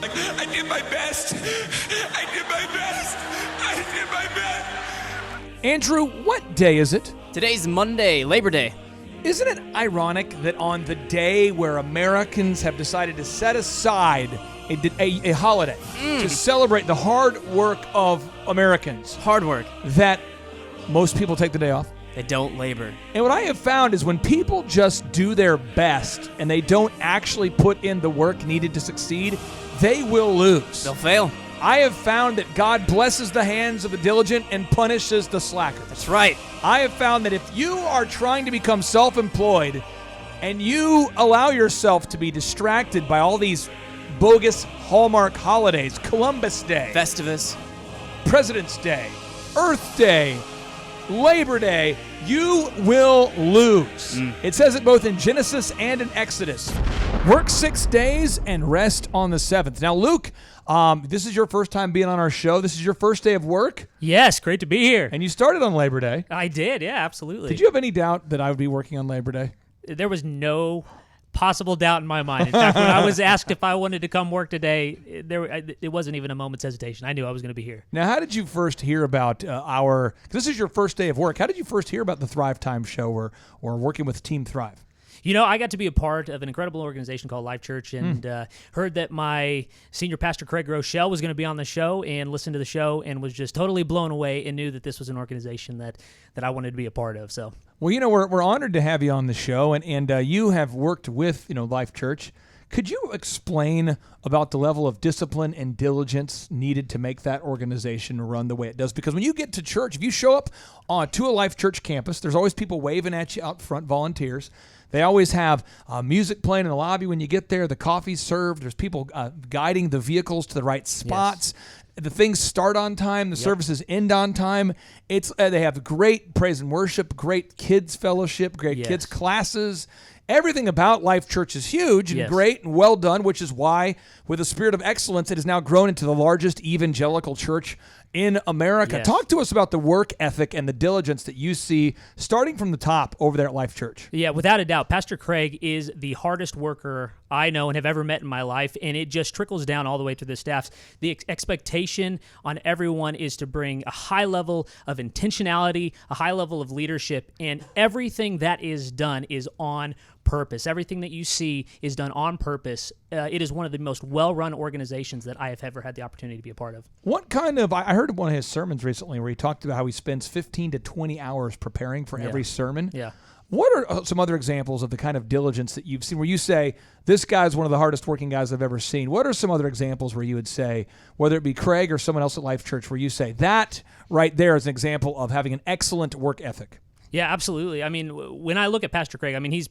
I did my best. I did my best. I did my best. Andrew, what day is it? Today's Monday, Labor Day. Isn't it ironic that on the day where Americans have decided to set aside a holiday to celebrate the hard work of Americans, Hard work. that most people take the day off? They don't labor. And what I have found is when people just do their best and they don't actually put in the work needed to succeed, they will lose. They'll fail. I have found that God blesses the hands of the diligent and punishes the slackers. That's right. I have found that if you are trying to become self-employed and you allow yourself to be distracted by all these bogus Hallmark holidays, Columbus Day, Festivus. President's Day, Earth Day, Labor Day, you will lose. It says it both in Genesis and in Exodus. Work 6 days and rest on the seventh. Now, Luke, this is your first time being on our show. This is your first day of work, Yes, great to be here. and you started on Labor Day. I did, yeah, absolutely. Did you have any doubt that I would be working on Labor Day? There was no possible doubt in my mind. In fact, when I was asked if I wanted to come work today, it wasn't even a moment's hesitation. I knew I was going to be here. Now, how did you first hear about this is your first day of work. How did you first hear about the Thrive Time show or working with Team Thrive? You know, I got to be a part of an incredible organization called Life Church and heard that my senior pastor, Craig Rochelle, was going to be on the show and listened to the show and was just totally blown away and knew that this was an organization that I wanted to be a part of. So, Well, you know, we're honored to have you on the show, and you have worked with, Life Church. Could you explain about the level of discipline and diligence needed to make that organization run the way it does? Because when you get to church, if you show up to a Life Church campus, there's always people waving at you out front, volunteers. They always have music playing in the lobby when you get there. The coffee's served. There's people guiding the vehicles to the right spots. Yes. The things start on time. The services end on time. They have great praise and worship, great kids fellowship, great kids classes. Everything about Life Church is huge and great and well done, which is why, with a spirit of excellence, it has now grown into the largest evangelical church in America. Yes. Talk to us about the work ethic and the diligence that you see starting from the top over there at Life Church. yeah, without a doubt, Pastor Craig is the hardest worker I know and have ever met in my life, and it just trickles down all the way to the staffs. The expectation on everyone is to bring a high level of intentionality, a high level of leadership, and everything that is done is on purpose. Everything that you see is done on purpose. It is one of the most well-run organizations that I have ever had the opportunity to be a part of. What kind of, I heard one of his sermons recently where he talked about how he spends 15 to 20 hours preparing for every sermon. Yeah. What are some other examples of the kind of diligence that you've seen where you say, this guy's one of the hardest working guys I've ever seen? What are some other examples where you would say, whether it be Craig or someone else at Life Church, where you say, that right there is an example of having an excellent work ethic? Yeah, absolutely. I mean, when I look at Pastor Craig, I mean, he's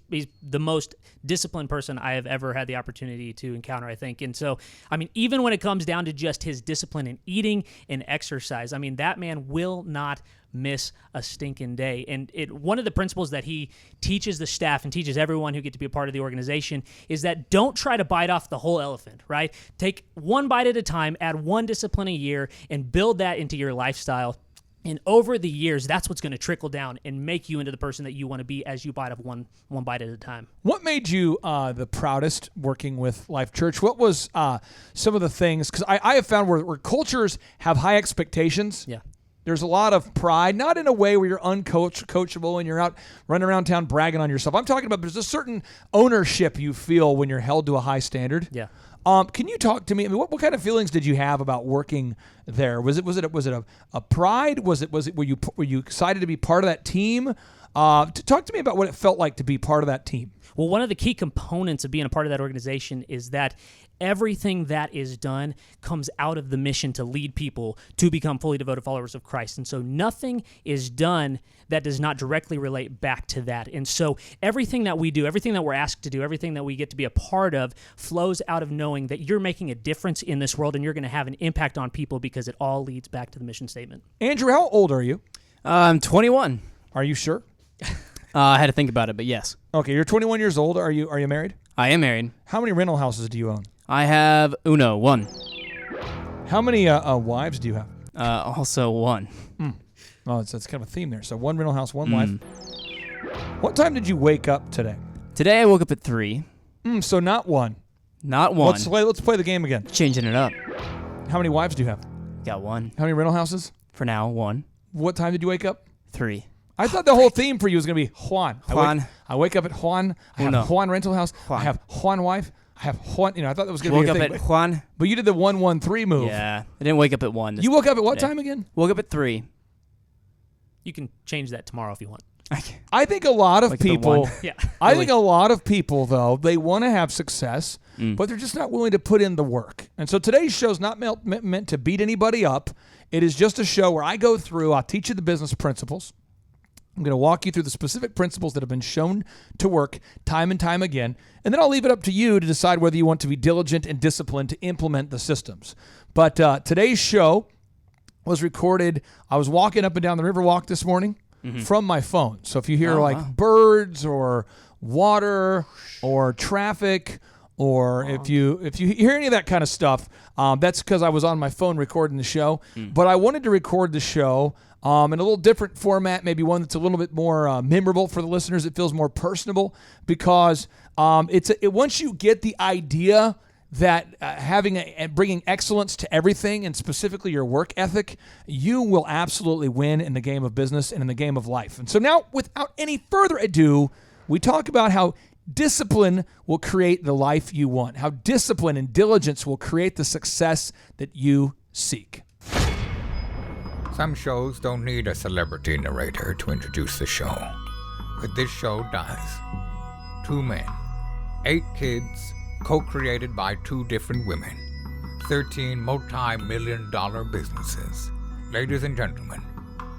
the most disciplined person I have ever had the opportunity to encounter, I think. And so, I mean, even when it comes down to just his discipline in eating and exercise, I mean, that man will not miss a stinking day. And one of the principles that he teaches the staff and teaches everyone who get to be a part of the organization is that don't try to bite off the whole elephant, right? Take one bite at a time, add one discipline a year, and build that into your lifestyle. And over the years, that's what's going to trickle down and make you into the person that you want to be as you bite off one bite at a time. What made you the proudest working with Life Church? What was some of the things? Because I have found where cultures have high expectations. Yeah. There's a lot of pride, not in a way where you're uncoachable and you're out running around town bragging on yourself. I'm talking about there's a certain ownership you feel when you're held to a high standard. Yeah. Can you talk to me? I mean, what kind of feelings did you have about working there? Was it a pride? Were you excited to be part of that team? Talk to me about what it felt like to be part of that team. Well, one of the key components of being a part of that organization is that everything that is done comes out of the mission to lead people to become fully devoted followers of Christ. And so nothing is done that does not directly relate back to that. And so everything that we do, everything that we're asked to do, everything that we get to be a part of flows out of knowing that you're making a difference in this world and you're going to have an impact on people because it all leads back to the mission statement. Andrew, how old are you? I'm 21. Are you sure? I had to think about it, but yes. Okay, you're 21 years old. Are you married? I am married. How many rental houses do you own? I have one. How many wives do you have? Also one. Oh, that's kind of a theme there. So one rental house, one wife. What time did you wake up today? Today I woke up at 3. So not one. Not one. Let's play the game again. Changing it up. How many wives do you have? Got one. How many rental houses? For now, one. What time did you wake up? 3. I thought the whole theme for you was going to be Juan. Juan. I wake up at Juan. I have Uno. Juan rental house. Juan. I have Juan wife. I have Juan. I thought that was going to Woke be a up thing. at Juan. But you did the 1-1-3 move. Yeah. I didn't wake up at 1. You woke up at what today. time again? Woke up at 3. You can change that tomorrow if you want. I think a lot of Like the people. one. Yeah. I think a lot of people, though, they want to have success, but they're just not willing to put in the work. And so today's show is not meant to beat anybody up. It is just a show where I go through, I'll teach you the business principles. I'm going to walk you through the specific principles that have been shown to work time and time again, and then I'll leave it up to you to decide whether you want to be diligent and disciplined to implement the systems. But today's show was recorded. I was walking up and down the Riverwalk this morning from my phone. So if you hear birds or water or traffic, or if you hear any of that kind of stuff, that's because I was on my phone recording the show. But I wanted to record the show in a little different format, maybe one that's a little bit more memorable for the listeners. It feels more personable because once you get the idea that and bringing excellence to everything, and specifically your work ethic, you will absolutely win in the game of business and in the game of life. And so now, without any further ado, we talk about how discipline will create the life you want, how discipline and diligence will create the success that you seek. Some shows don't need a celebrity narrator to introduce the show, but this show does. 2 men, 8 kids, co-created by 2 different women, 13 multi-million-dollar businesses. Ladies and gentlemen,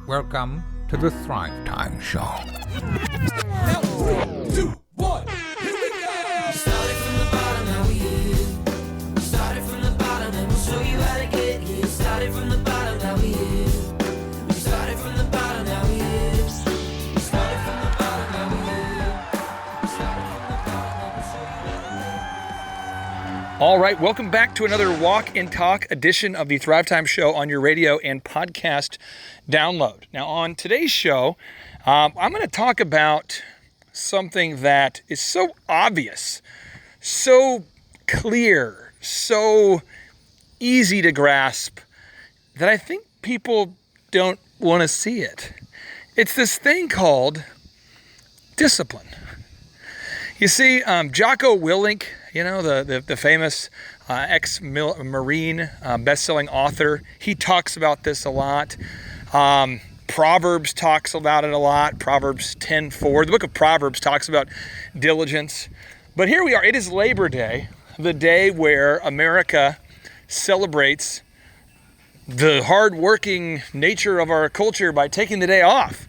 welcome to the Thrive Time Show. 3, 2, 1, here we go! Started from the bottom, now we here. Started from the bottom, and we'll show you how to get here. Started from the bottom, now we here. Started from the bottom, now we here. Started from the bottom, now we here. Started from the bottom, and we'll show you how to All right, welcome back to another Walk and Talk edition of the Thrive Time Show on your radio and podcast download. Now, on today's show, I'm going to talk about something that is so obvious, so clear, so easy to grasp that I think people don't want to see it. It's this thing called discipline. You see, Jocko Willink, the famous ex-Marine best-selling author, he talks about this a lot. Proverbs talks about it a lot. Proverbs 10:4. The book of Proverbs talks about diligence. But here we are. It is Labor Day, the day where America celebrates the hard-working nature of our culture by taking the day off,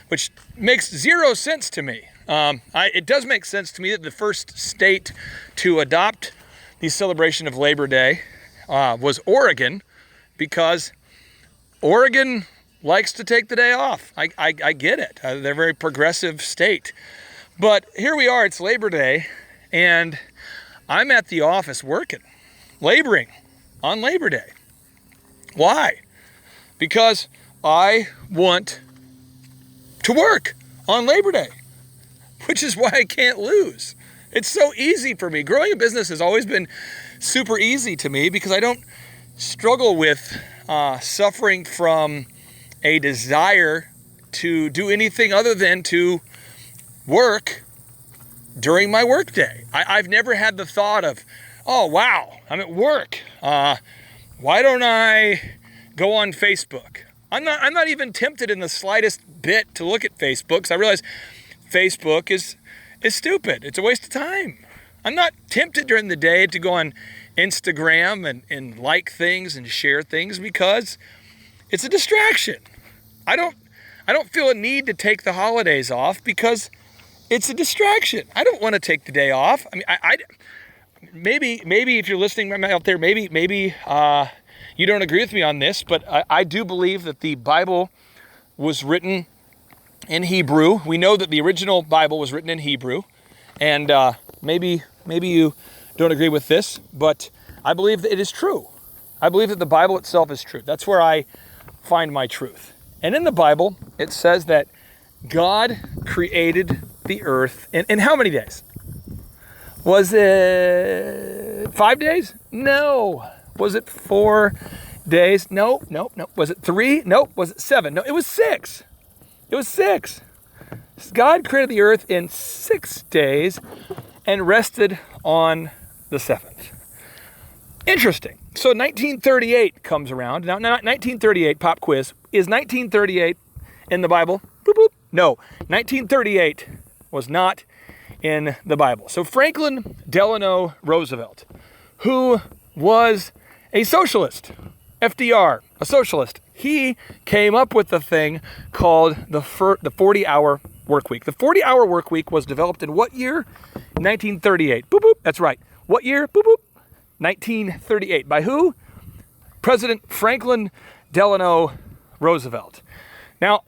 which makes zero sense to me. It does make sense to me that the first state to adopt the celebration of Labor Day was Oregon, because Oregon likes to take the day off. I get it. They're a very progressive state. But here we are, it's Labor Day, and I'm at the office working, laboring on Labor Day. Why? Because I want to work on Labor Day, which is why I can't lose. It's so easy for me. Growing a business has always been super easy to me because I don't struggle with suffering from a desire to do anything other than to work during my workday. I've never had the thought of, oh wow, I'm at work. Why don't I go on Facebook? I'm not even tempted in the slightest bit to look at Facebook, because I realize Facebook is stupid. It's a waste of time. I'm not tempted during the day to go on Instagram and like things and share things, because it's a distraction. I don't feel a need to take the holidays off because it's a distraction. I don't want to take the day off. I mean, maybe if you're listening out there, maybe you don't agree with me on this, but I do believe that the Bible was written in Hebrew. We know that the original Bible was written in Hebrew, and maybe you don't agree with this, but I believe that it is true. I believe that the Bible itself is true. That's where I find my truth. And in the Bible, it says that God created the earth in how many days? Was it 5 days? No. Was it 4 days? No. Was it 3? Nope. Was it 7? No, it was 6. It was 6. God created the earth in 6 days and rested on the 7th. Interesting. So 1938 comes around. Now 1938, pop quiz. Is 1938 in the Bible? Boop, boop. No, 1938 was not in the Bible. So Franklin Delano Roosevelt, who was a socialist, FDR, a socialist, he came up with the thing called the 40-hour work week. The 40-hour work week was developed in what year? 1938. Boop, boop. That's right. What year? Boop, boop. 1938. By who? President Franklin Delano Roosevelt. Now,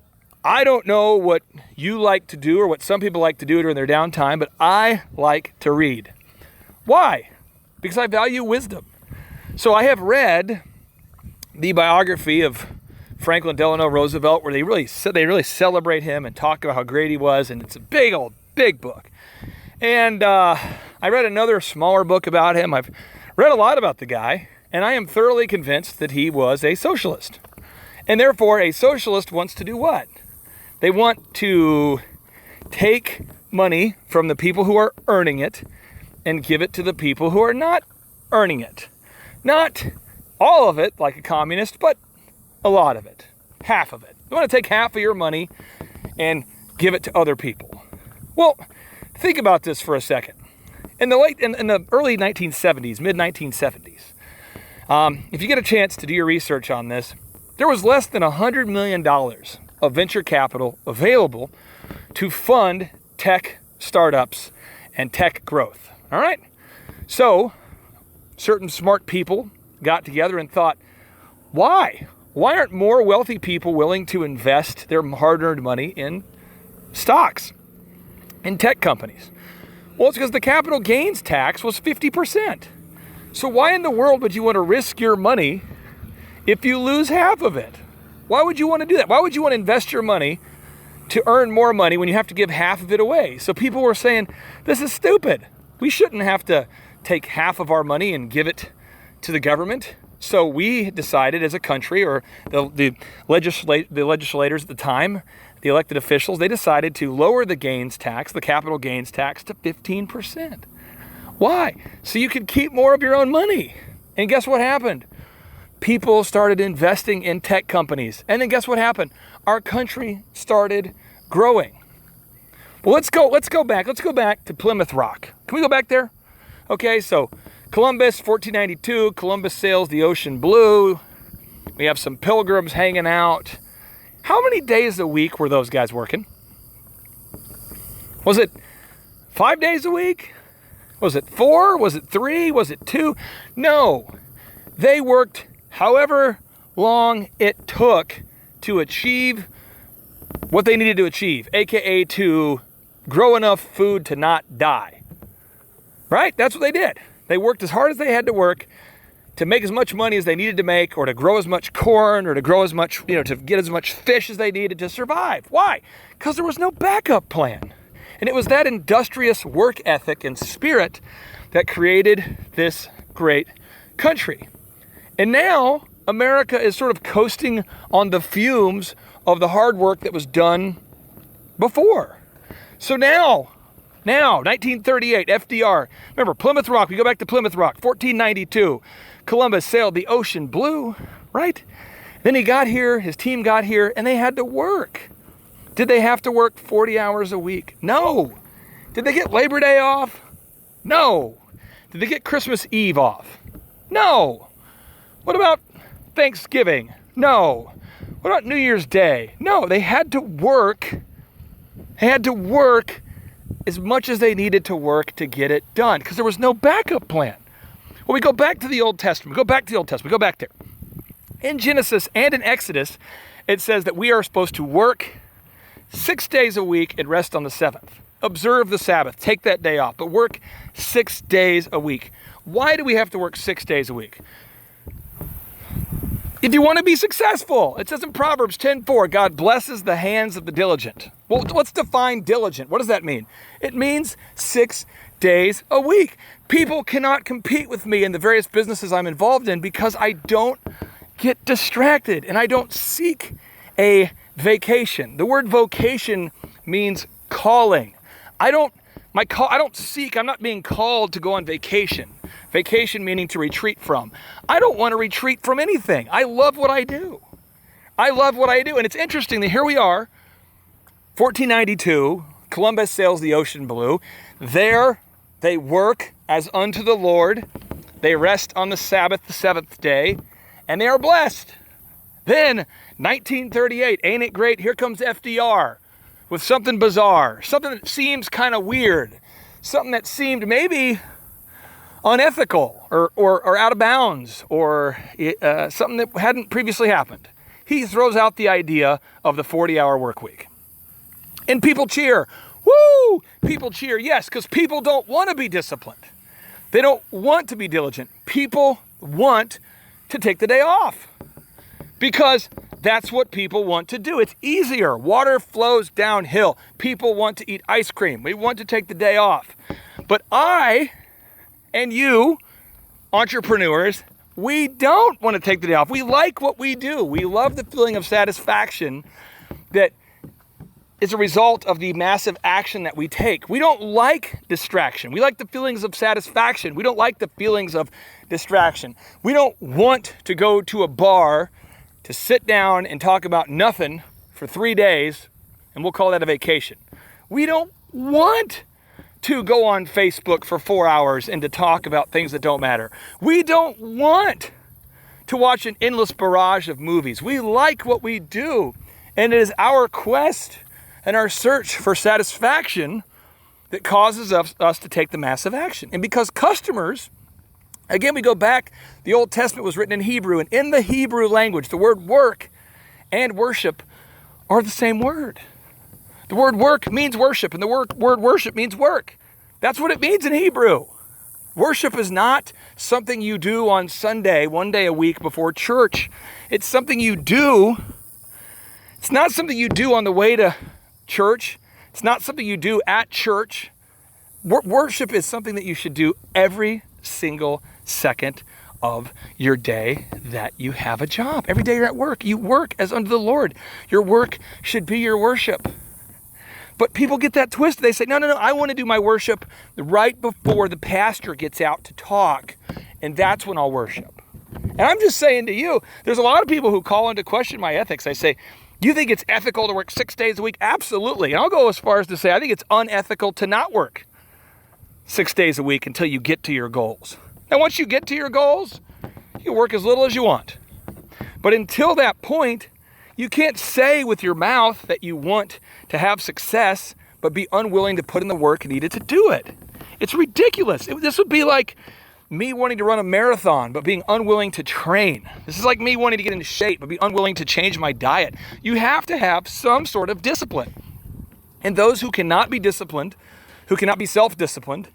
I don't know what you like to do or what some people like to do during their downtime, but I like to read. Why? Because I value wisdom. So I have read the biography of Franklin Delano Roosevelt, where they really celebrate him and talk about how great he was, and it's a big book. And I read another smaller book about him. I've read a lot about the guy, and I am thoroughly convinced that he was a socialist. And therefore, a socialist wants to do what? They want to take money from the people who are earning it and give it to the people who are not earning it. Not all of it, like a communist, but a lot of it. Half of it. You want to take half of your money and give it to other people. Well, think about this for a second. In the early 1970s, mid-1970s, if you get a chance to do your research on this, there was less than $100 million of venture capital available to fund tech startups and tech growth. All right? So, certain smart people got together and thought, why? Why aren't more wealthy people willing to invest their hard-earned money in stocks, in tech companies? Well, it's because the capital gains tax was 50%. So why in the world would you want to risk your money if you lose half of it? Why would you want to do that? Why would you want to invest your money to earn more money when you have to give half of it away? So people were saying, this is stupid. We shouldn't have to take half of our money and give it to the government. So we decided as a country, or the legislators at the time, the elected officials, they decided to lower the gains tax, the capital gains tax, to 15%. Why? So you could keep more of your own money. And guess what happened? People started investing in tech companies. And then guess what happened? Our country started growing. Well, let's go back. Let's go back to Plymouth Rock. Can we go back there? Okay, so Columbus, 1492, Columbus sails the ocean blue. We have some pilgrims hanging out. How many days a week were those guys working? Was it 5 days a week? Was it 4? Was it 3? Was it 2? No. They worked however long it took to achieve what they needed to achieve, aka to grow enough food to not die. Right? That's what they did. They worked as hard as they had to work to make as much money as they needed to make, or to grow as much corn, or to grow as much, to get as much fish as they needed to survive. Why? Because there was no backup plan. And it was that industrious work ethic and spirit that created this great country. And now America is sort of coasting on the fumes of the hard work that was done before. So now 1938, FDR. Remember, Plymouth Rock, we go back to Plymouth Rock, 1492. Columbus sailed the ocean blue, right? Then he got here, his team got here, and they had to work. Did they have to work 40 hours a week? No. Did they get Labor Day off? No. Did they get Christmas Eve off? No. What about Thanksgiving? No. What about New Year's Day? No, they had to work. They had to work as much as they needed to work to get it done, because there was no backup plan. Well, we go back to the Old Testament. We go back there. In Genesis and in Exodus, it says that we are supposed to work 6 days a week and rest on the 7th. Observe the Sabbath. Take that day off, but work 6 days a week. Why do we have to work 6 days a week? If you want to be successful, it says in Proverbs 10:4, God blesses the hands of the diligent. Well, let's define diligent. What does that mean? It means 6 days a week. People cannot compete with me in the various businesses I'm involved in because I don't get distracted and I don't seek a vacation. The word vocation means calling. I'm not being called to go on vacation. Vacation meaning to retreat from. I don't want to retreat from anything. I love what I do. And it's interesting that here we are, 1492, Columbus sails the ocean blue. There they work as unto the Lord. They rest on the Sabbath, the seventh day, and they are blessed. Then, 1938, ain't it great? Here comes FDR with something bizarre, something that seems kind of weird, something that seemed maybe unethical or out of bounds or something that hadn't previously happened. He throws out the idea of the 40-hour work week. And people cheer. Woo! People cheer, yes, because people don't want to be disciplined. They don't want to be diligent. People want to take the day off because that's what people want to do. It's easier. Water flows downhill. People want to eat ice cream. We want to take the day off. But I and you, entrepreneurs, we don't want to take the day off. We like what we do. We love the feeling of satisfaction that is a result of the massive action that we take. We don't like distraction. We like the feelings of satisfaction. We don't like the feelings of distraction. We don't want to go to a bar to sit down and talk about nothing for 3 days, and we'll call that a vacation. We don't want to go on Facebook for 4 hours and to talk about things that don't matter. We don't want to watch an endless barrage of movies. We like what we do, and it is our quest and our search for satisfaction that causes us to take the massive action. And because customers, again, we go back, the Old Testament was written in Hebrew, and in the Hebrew language, the word work and worship are the same word. The word work means worship, and the word worship means work. That's what it means in Hebrew. Worship is not something you do on Sunday, one day a week before church. It's something you do. It's not something you do on the way to church. It's not something you do at church. Worship is something that you should do every single second of your day that you have a job. Every day you're at work. You work as unto the Lord. Your work should be your worship. But people get that twisted. They say, no, I want to do my worship right before the pastor gets out to talk, and that's when I'll worship. And I'm just saying to you, there's a lot of people who call into question my ethics. I say, you think it's ethical to work 6 days a week? Absolutely. And I'll go as far as to say, I think it's unethical to not work 6 days a week until you get to your goals. Now, once you get to your goals, you work as little as you want. But until that point, you can't say with your mouth that you want to have success, but be unwilling to put in the work needed to do it. It's ridiculous. This would be like me wanting to run a marathon, but being unwilling to train. This is like me wanting to get into shape, but be unwilling to change my diet. You have to have some sort of discipline. And those who cannot be disciplined, who cannot be self-disciplined,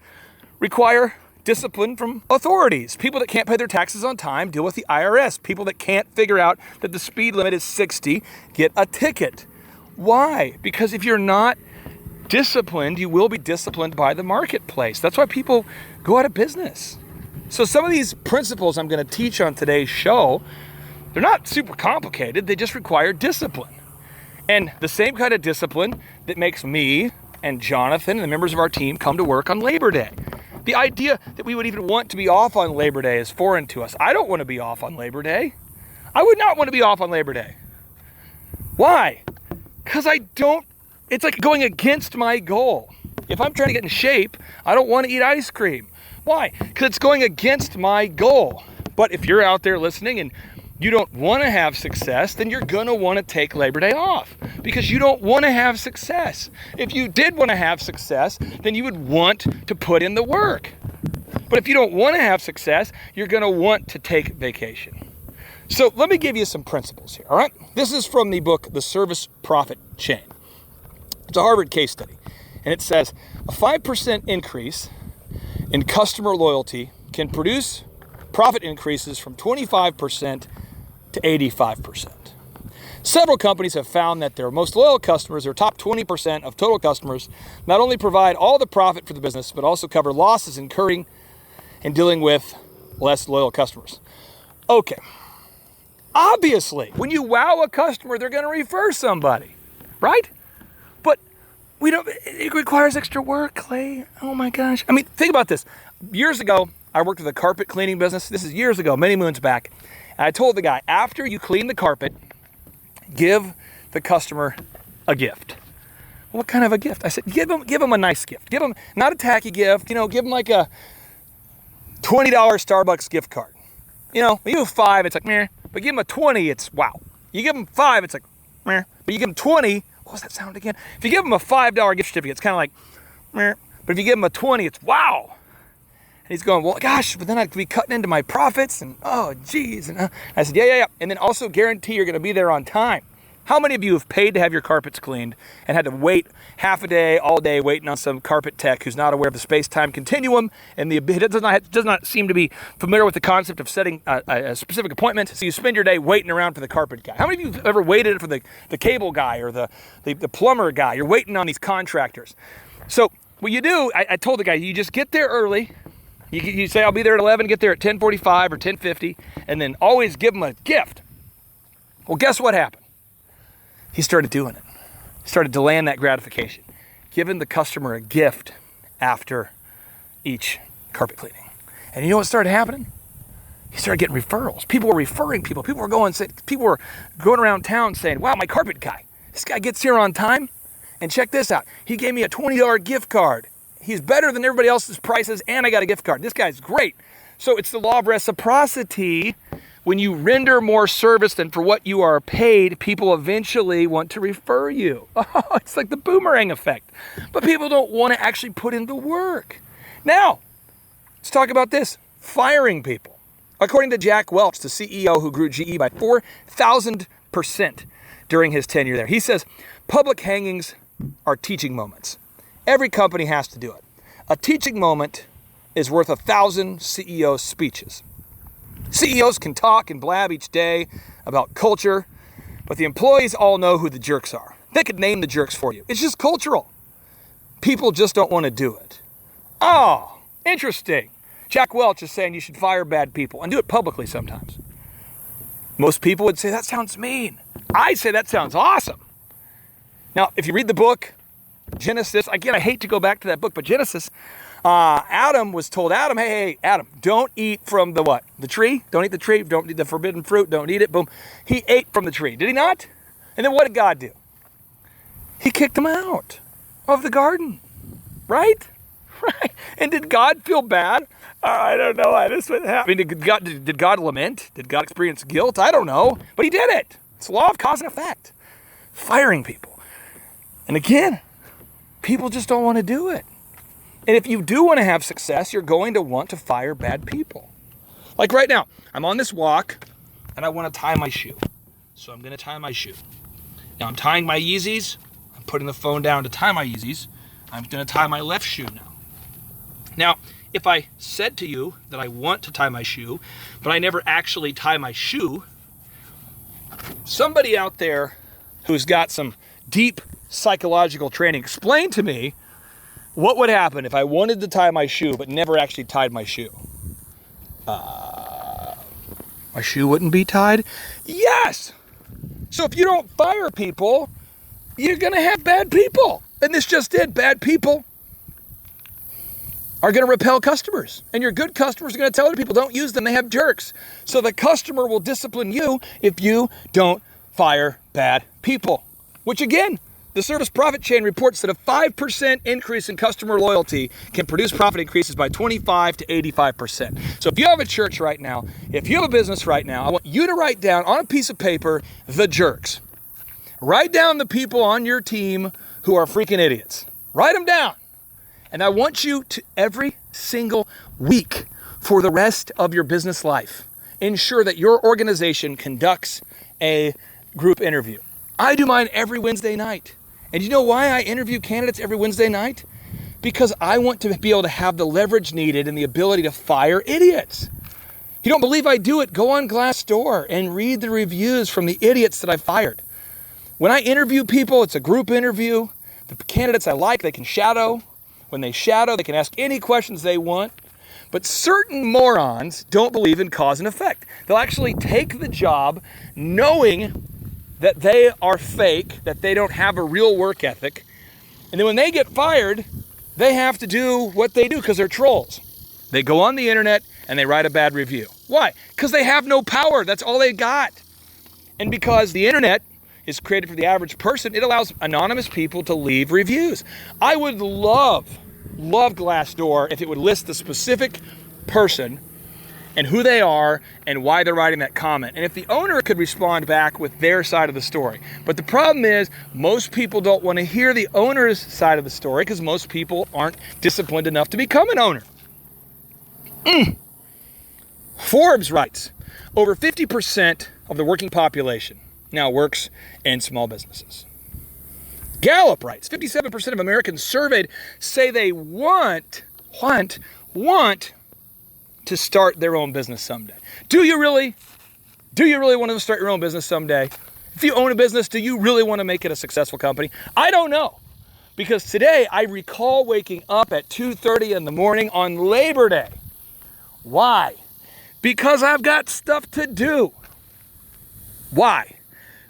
require discipline from authorities. People that can't pay their taxes on time deal with the IRS. People that can't figure out that the speed limit is 60 get a ticket. Why? Because if you're not disciplined, you will be disciplined by the marketplace. That's why people go out of business. So some of these principles I'm going to teach on today's show, they're not super complicated. They just require discipline. And the same kind of discipline that makes me and Jonathan and the members of our team come to work on Labor Day. The idea that we would even want to be off on Labor Day is foreign to us. I don't want to be off on Labor Day. I would not want to be off on Labor Day. Why? Because it's like going against my goal. If I'm trying to get in shape, I don't want to eat ice cream. Why? Because it's going against my goal. But if you're out there listening and you don't want to have success, then you're going to want to take Labor Day off because you don't want to have success. If you did want to have success, then you would want to put in the work. But if you don't want to have success, you're going to want to take vacation. So let me give you some principles here, all right? This is from the book, The Service Profit Chain. It's a Harvard case study, and it says a 5% increase in customer loyalty can produce profit increases from 25% to 85%. Several companies have found that their most loyal customers, their top 20% of total customers, not only provide all the profit for the business, but also cover losses incurring and dealing with less loyal customers. Okay. Obviously, when you wow a customer, they're going to refer somebody, right? But it requires extra work, Clay. Oh my gosh. I mean, think about this. Years ago, I worked with a carpet cleaning business. This is years ago, many moons back. And I told the guy, after you clean the carpet, give the customer a gift. What kind of a gift? I said, give them a nice gift. Give them not a tacky gift, give them like a $20 Starbucks gift card. You give them 5, it's like, meh. But give them a 20, it's wow. You give them 5, it's like, meh. But you give them 20, what was that sound again? If you give them a $5 gift certificate, it's kind of like, meh. But if you give them a 20, it's wow. And he's going, well, gosh, but then I'd be cutting into my profits, and oh, geez. And I said, yeah. And then also guarantee you're going to be there on time. How many of you have paid to have your carpets cleaned and had to wait half a day, all day, waiting on some carpet tech who's not aware of the space-time continuum and does not seem to be familiar with the concept of setting a specific appointment? So you spend your day waiting around for the carpet guy. How many of you have ever waited for the cable guy or the plumber guy? You're waiting on these contractors. So what you do, I told the guy, you just get there early. You say, I'll be there at 11, get there at 10:45 or 10:50, and then always give them a gift. Well, guess what happened? He started doing it. He started delaying that gratification, giving the customer a gift after each carpet cleaning. And you know what started happening? He started getting referrals. People were referring people. People were going around town saying, wow, my carpet guy, this guy gets here on time. And check this out. He gave me a $20 gift card. He's better than everybody else's prices, and I got a gift card. This guy's great. So it's the law of reciprocity. When you render more service than for what you are paid, people eventually want to refer you. Oh, it's like the boomerang effect. But people don't want to actually put in the work. Now, let's talk about this. Firing people. According to Jack Welch, the CEO who grew GE by 4,000% during his tenure there, he says, public hangings are teaching moments. Every company has to do it. A teaching moment is worth 1,000 CEO speeches. CEOs can talk and blab each day about culture, but the employees all know who the jerks are. They could name the jerks for you. It's just cultural. People just don't want to do it. Oh, interesting. Jack Welch is saying you should fire bad people and do it publicly sometimes. Most people would say that sounds mean. I say that sounds awesome. Now, if you read the book, Genesis, again, I hate to go back to that book, but Genesis, Adam was told, hey, Adam, don't eat from the what? The tree? Don't eat the tree. Don't eat the forbidden fruit. Don't eat it. Boom. He ate from the tree. Did he not? And then what did God do? He kicked him out of the garden. Right? Right. And did God feel bad? I don't know why this would happen. I mean, did God lament? Did God experience guilt? I don't know. But he did it. It's the law of cause and effect. Firing people. And again, people just don't want to do it. And if you do want to have success, you're going to want to fire bad people. Like right now, I'm on this walk and I want to tie my shoe. So I'm going to tie my shoe. Now I'm tying my Yeezys. I'm putting the phone down to tie my Yeezys. I'm going to tie my left shoe now. Now, if I said to you that I want to tie my shoe, but I never actually tie my shoe, somebody out there who's got some deep psychological training, explain to me what would happen if I wanted to tie my shoe but never actually tied my shoe. My shoe wouldn't be tied? Yes! So if you don't fire people, you're going to have bad people. And this just did. Bad people are going to repel customers. And your good customers are going to tell other people, don't use them, they have jerks. So the customer will discipline you if you don't fire bad people. Which again, the service profit chain reports that a 5% increase in customer loyalty can produce profit increases by 25 to 85%. So if you have a church right now, if you have a business right now, I want you to write down on a piece of paper the jerks. Write down the people on your team who are freaking idiots. Write them down. And I want you to every single week for the rest of your business life, ensure that your organization conducts a group interview. I do mine every Wednesday night. And you know why I interview candidates every Wednesday night? Because I want to be able to have the leverage needed and the ability to fire idiots. If you don't believe I do it, go on Glassdoor and read the reviews from the idiots that I fired. When I interview people, it's a group interview. The candidates I like, they can shadow. When they shadow, they can ask any questions they want. But certain morons don't believe in cause and effect. They'll actually take the job knowing that they are fake, that they don't have a real work ethic. And then when they get fired, they have to do what they do because they're trolls. They go on the internet and they write a bad review. Why? Because they have no power. That's all they got. And because the internet is created for the average person, it allows anonymous people to leave reviews. I would love Glassdoor if it would list the specific person and who they are and why they're writing that comment. And if the owner could respond back with their side of the story. But the problem is most people don't want to hear the owner's side of the story because most people aren't disciplined enough to become an owner. Forbes writes, over 50% of the working population now works in small businesses. Gallup writes, 57% of Americans surveyed say they want to start their own business someday. Do you really? Do you really want to start your own business someday? If you own a business, do you really want to make it a successful company? I don't know. Because today I recall waking up at 2:30 in the morning on Labor Day. Why? Because I've got stuff to do. Why?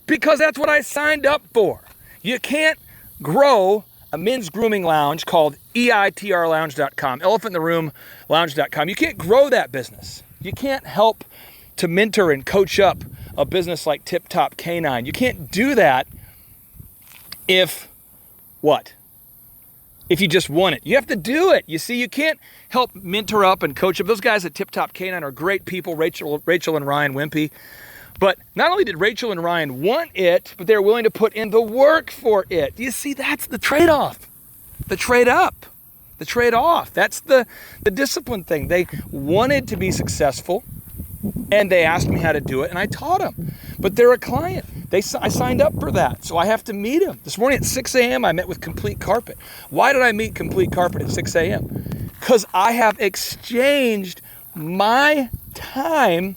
Because that's what I signed up for. You can't grow a men's grooming lounge called eitrlounge.com, elephantinttheroomlounge.com. You can't grow that business. You can't help to mentor and coach up a business like Tip Top Canine. You can't do that if what? If you just want it. You have to do it. You see, you can't help mentor up and coach up. Those guys at Tip Top Canine are great people, Rachel and Ryan Wimpy. But not only did Rachel and Ryan want it, but they're willing to put in the work for it. You see, that's the trade-off, the trade-up, the trade-off. That's the discipline thing. They wanted to be successful, and they asked me how to do it, and I taught them. But they're a client. I signed up for that, so I have to meet them. This morning at 6 a.m., I met with Complete Carpet. Why did I meet Complete Carpet at 6 a.m.? Because I have exchanged my time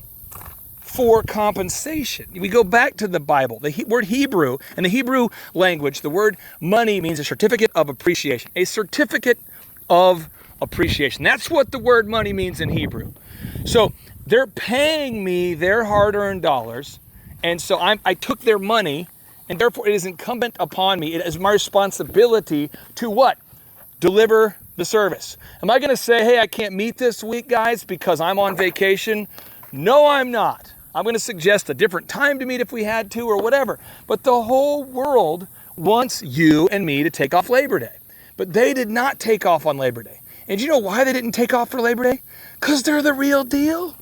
for compensation. We go back to the Bible, the word Hebrew. In the Hebrew language, the word money means a certificate of appreciation. A certificate of appreciation. That's what the word money means in Hebrew. So they're paying me their hard-earned dollars, and so I took their money, and therefore it is incumbent upon me. It is my responsibility to what? Deliver the service. Am I going to say, hey, I can't meet this week, guys, because I'm on vacation? No, I'm not. I'm going to suggest a different time to meet if we had to or whatever. But the whole world wants you and me to take off Labor Day. But they did not take off on Labor Day. And you know why they didn't take off for Labor Day? Because they're the real deal.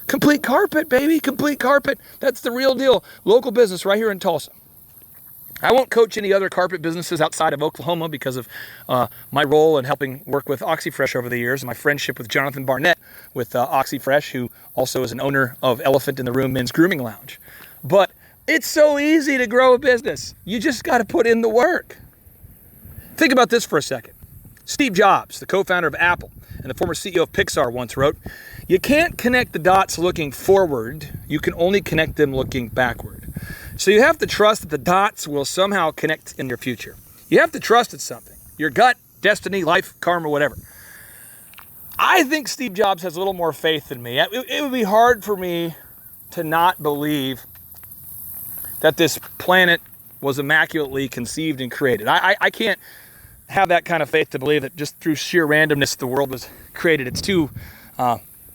Complete Carpet, baby. Complete Carpet. That's the real deal. Local business right here in Tulsa. I won't coach any other carpet businesses outside of Oklahoma because of my role in helping work with OxyFresh over the years and my friendship with Jonathan Barnett with OxyFresh, who also is an owner of Elephant in the Room Men's Grooming Lounge. But it's so easy to grow a business. You just got to put in the work. Think about this for a second. Steve Jobs, the co-founder of Apple and the former CEO of Pixar, once wrote, "You can't connect the dots looking forward. You can only connect them looking backward." So you have to trust that the dots will somehow connect in your future. You have to trust it's something. Your gut, destiny, life, karma, whatever. I think Steve Jobs has a little more faith than me. It would be hard for me to not believe that this planet was immaculately conceived and created. I can't have that kind of faith to believe that just through sheer randomness the world was created. It's too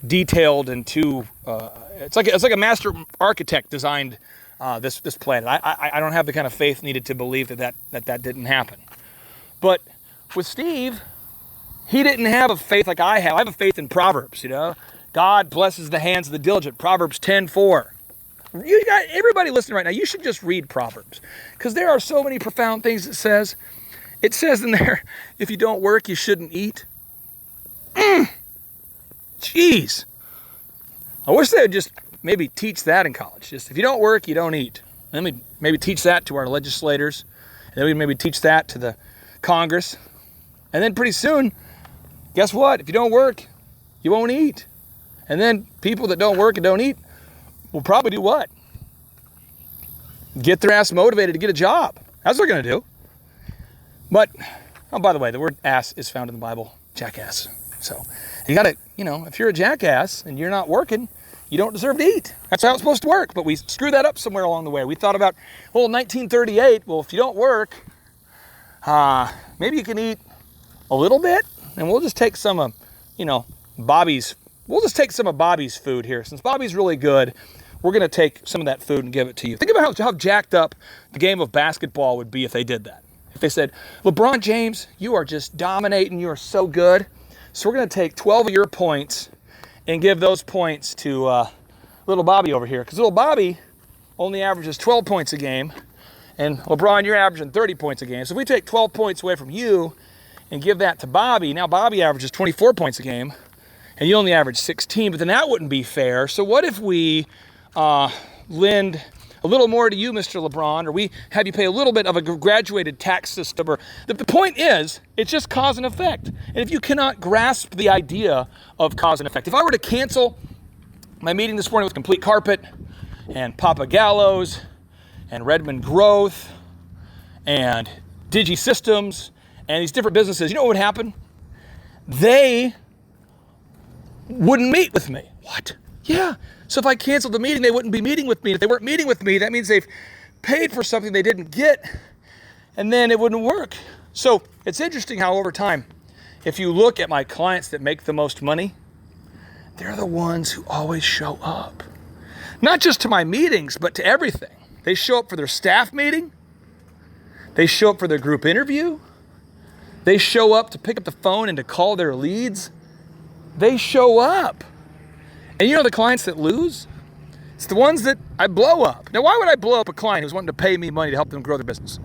detailed and too... It's like a master architect designed this planet. I don't have the kind of faith needed to believe that didn't happen. But with Steve, he didn't have a faith like I have. I have a faith in Proverbs, you know. God blesses the hands of the diligent. Proverbs 10:4. You got everybody listening right now, you should just read Proverbs. Because there are so many profound things it says. It says in there, if you don't work, you shouldn't eat. Jeez. I wish they would just maybe teach that in college. Just if you don't work, you don't eat. Let me maybe teach that to our legislators. And then we maybe teach that to the Congress. And then pretty soon, guess what? If you don't work, you won't eat. And then people that don't work and don't eat will probably do what? get their ass motivated to get a job. That's what they're going to do. But, oh, by the way, the word ass is found in the Bible, jackass. So you got to, if you're a jackass and you're not working, you don't deserve to eat. That's how it's supposed to work. But we screwed that up somewhere along the way. We thought about, 1938, if you don't work, maybe you can eat a little bit, and we'll just take some of, Bobby's food here. Since Bobby's really good, we're going to take some of that food and give it to you. Think about how jacked up the game of basketball would be if they did that. If they said, LeBron James, you are just dominating. You are so good. So we're going to take 12 of your points and give those points to little Bobby over here. Because little Bobby only averages 12 points a game. And LeBron, you're averaging 30 points a game. So if we take 12 points away from you and give that to Bobby, now Bobby averages 24 points a game. And you only average 16. But then that wouldn't be fair. So what if we lend a little more to you, Mr. LeBron, or we have you pay a little bit of a graduated tax system? Or the point is, it's just cause and effect. And if you cannot grasp the idea of cause and effect, if I were to cancel my meeting this morning with Complete Carpet and Papa Gallows and Redmond Growth and Digi Systems and these different businesses, you know what would happen? They wouldn't meet with me. What? Yeah. So if I canceled the meeting, they wouldn't be meeting with me. If they weren't meeting with me, that means they've paid for something they didn't get, and then it wouldn't work. So it's interesting how over time, if you look at my clients that make the most money, they're the ones who always show up. Not just to my meetings, but to everything. They show up for their staff meeting. They show up for their group interview. They show up to pick up the phone and to call their leads. They show up. And you know the clients that lose? It's the ones that I blow up. Now, why would I blow up a client who's wanting to pay me money to help them grow their business?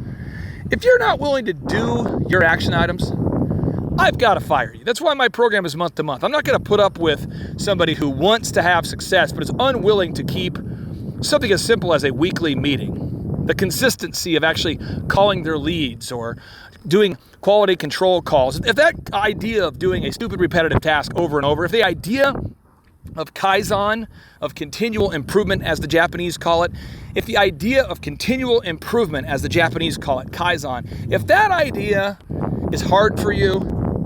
If you're not willing to do your action items, I've got to fire you. That's why my program is month to month. I'm not going to put up with somebody who wants to have success, but is unwilling to keep something as simple as a weekly meeting. The consistency of actually calling their leads or doing quality control calls. If that idea of doing a stupid repetitive task over and over, if the idea of Kaizen, of continual improvement, as the Japanese call it, if the idea of continual improvement, as the Japanese call it, Kaizen, if that idea is hard for you,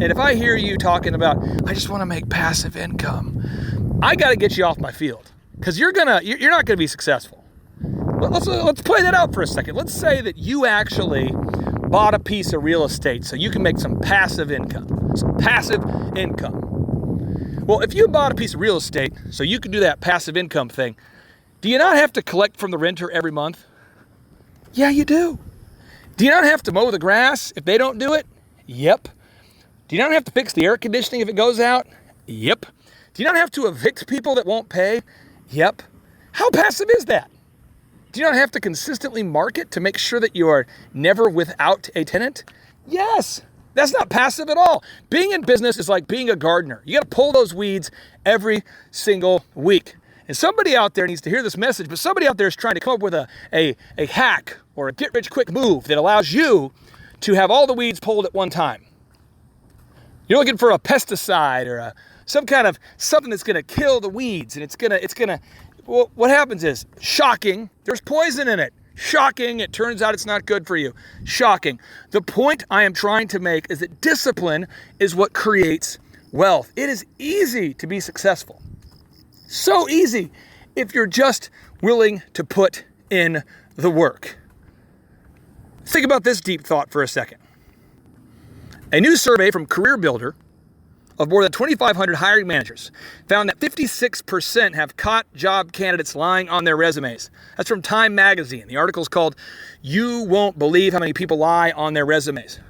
and if I hear you talking about, I just want to make passive income, I got to get you off my field, because you're not going to be successful. Let's play that out for a second. Let's say that you actually bought a piece of real estate so you can make some passive income. Some passive income. Well, if you bought a piece of real estate so you can do that passive income thing, do you not have to collect from the renter every month? Yeah, you do. Do you not have to mow the grass if they don't do it? Yep. Do you not have to fix the air conditioning if it goes out? Yep. Do you not have to evict people that won't pay? Yep. How passive is that? Do you not have to consistently market to make sure that you are never without a tenant? Yes. That's not passive at all. Being in business is like being a gardener. You got to pull those weeds every single week. And somebody out there needs to hear this message, but somebody out there is trying to come up with a hack or a get-rich-quick move that allows you to have all the weeds pulled at one time. You're looking for a pesticide or some kind of something that's going to kill the weeds, and it's gonna. Well, what happens is, shocking, there's poison in it. Shocking, it turns out it's not good for you. Shocking. The point I am trying to make is that discipline is what creates wealth. It is easy to be successful. So easy if you're just willing to put in the work. Think about this deep thought for a second. A new survey from Career Builder of more than 2,500 hiring managers found that 56% have caught job candidates lying on their resumes. That's from Time Magazine. The article is called "You Won't Believe How Many People Lie on Their Resumes."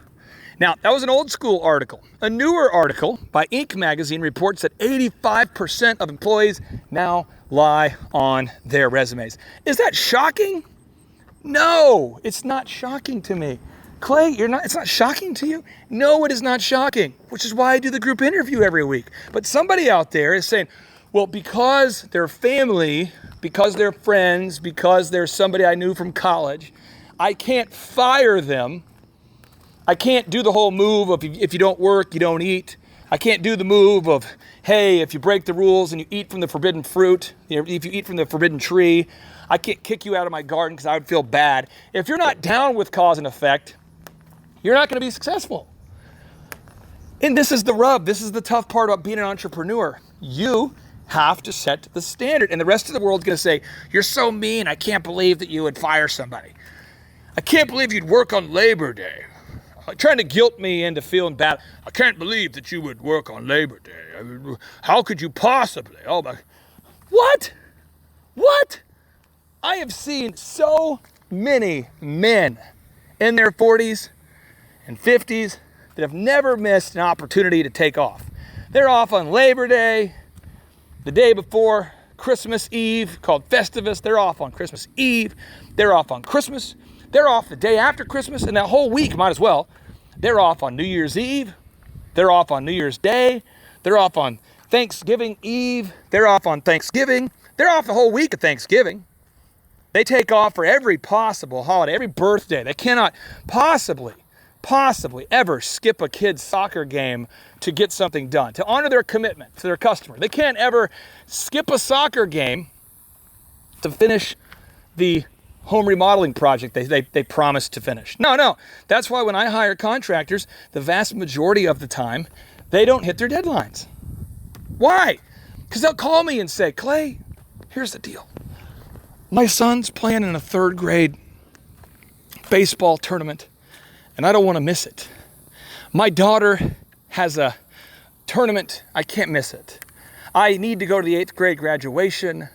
Now, that was an old school article. A newer article by Inc. magazine reports that 85% of employees now lie on their resumes. Is that shocking? No, it's not shocking to me. Clay, it's not shocking to you? No, it is not shocking, which is why I do the group interview every week. But somebody out there is saying, well, because they're family, because they're friends, because they're somebody I knew from college, I can't fire them. I can't do the whole move of if you don't work, you don't eat. I can't do the move of, hey, if you break the rules and you eat from the forbidden fruit, if you eat from the forbidden tree, I can't kick you out of my garden because I would feel bad. If you're not down with cause and effect, you're not going to be successful. And this is the rub. This is the tough part about being an entrepreneur. You have to set the standard. And the rest of the world's going to say, you're so mean. I can't believe that you would fire somebody. I can't believe you'd work on Labor Day. Trying to guilt me into feeling bad. I can't believe that you would work on Labor Day. I mean, how could you possibly? Oh my. What? What? I have seen so many men in their 40s and 50s that have never missed an opportunity to take off. They're off on Labor Day, the day before Christmas Eve, called Festivus. They're off on Christmas Eve. They're off on Christmas. They're off the day after Christmas, and that whole week might as well. They're off on New Year's Eve. They're off on New Year's Day. They're off on Thanksgiving Eve. They're off on Thanksgiving. They're off the whole week of Thanksgiving. They take off for every possible holiday, every birthday. They cannot possibly ever skip a kid's soccer game to get something done, to honor their commitment to their customer. They can't ever skip a soccer game to finish the home remodeling project they promised to finish. No. That's why when I hire contractors, the vast majority of the time, they don't hit their deadlines. Why? Because they'll call me and say, Clay, here's the deal. My son's playing in a 3rd grade baseball tournament, and I don't want to miss it. My daughter has a tournament. I can't miss it. I need to go to the 8th grade graduation.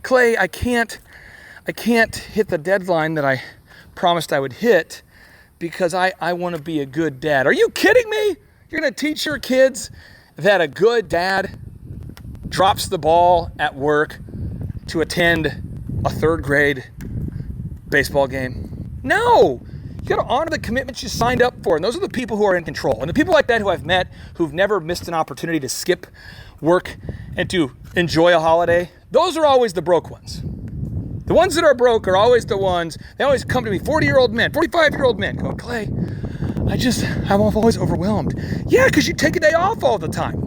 Clay, I can't hit the deadline that I promised I would hit because I want to be a good dad. Are you kidding me? You're going to teach your kids that a good dad drops the ball at work to attend a 3rd grade baseball game? No! You got to honor the commitments you signed up for. And those are the people who are in control. And the people like that who I've met who've never missed an opportunity to skip work and to enjoy a holiday, those are always the broke ones. The ones that are broke are always the ones, they always come to me, 40-year-old men, 45-year-old men, going, Clay, I'm always overwhelmed. Yeah, because you take a day off all the time.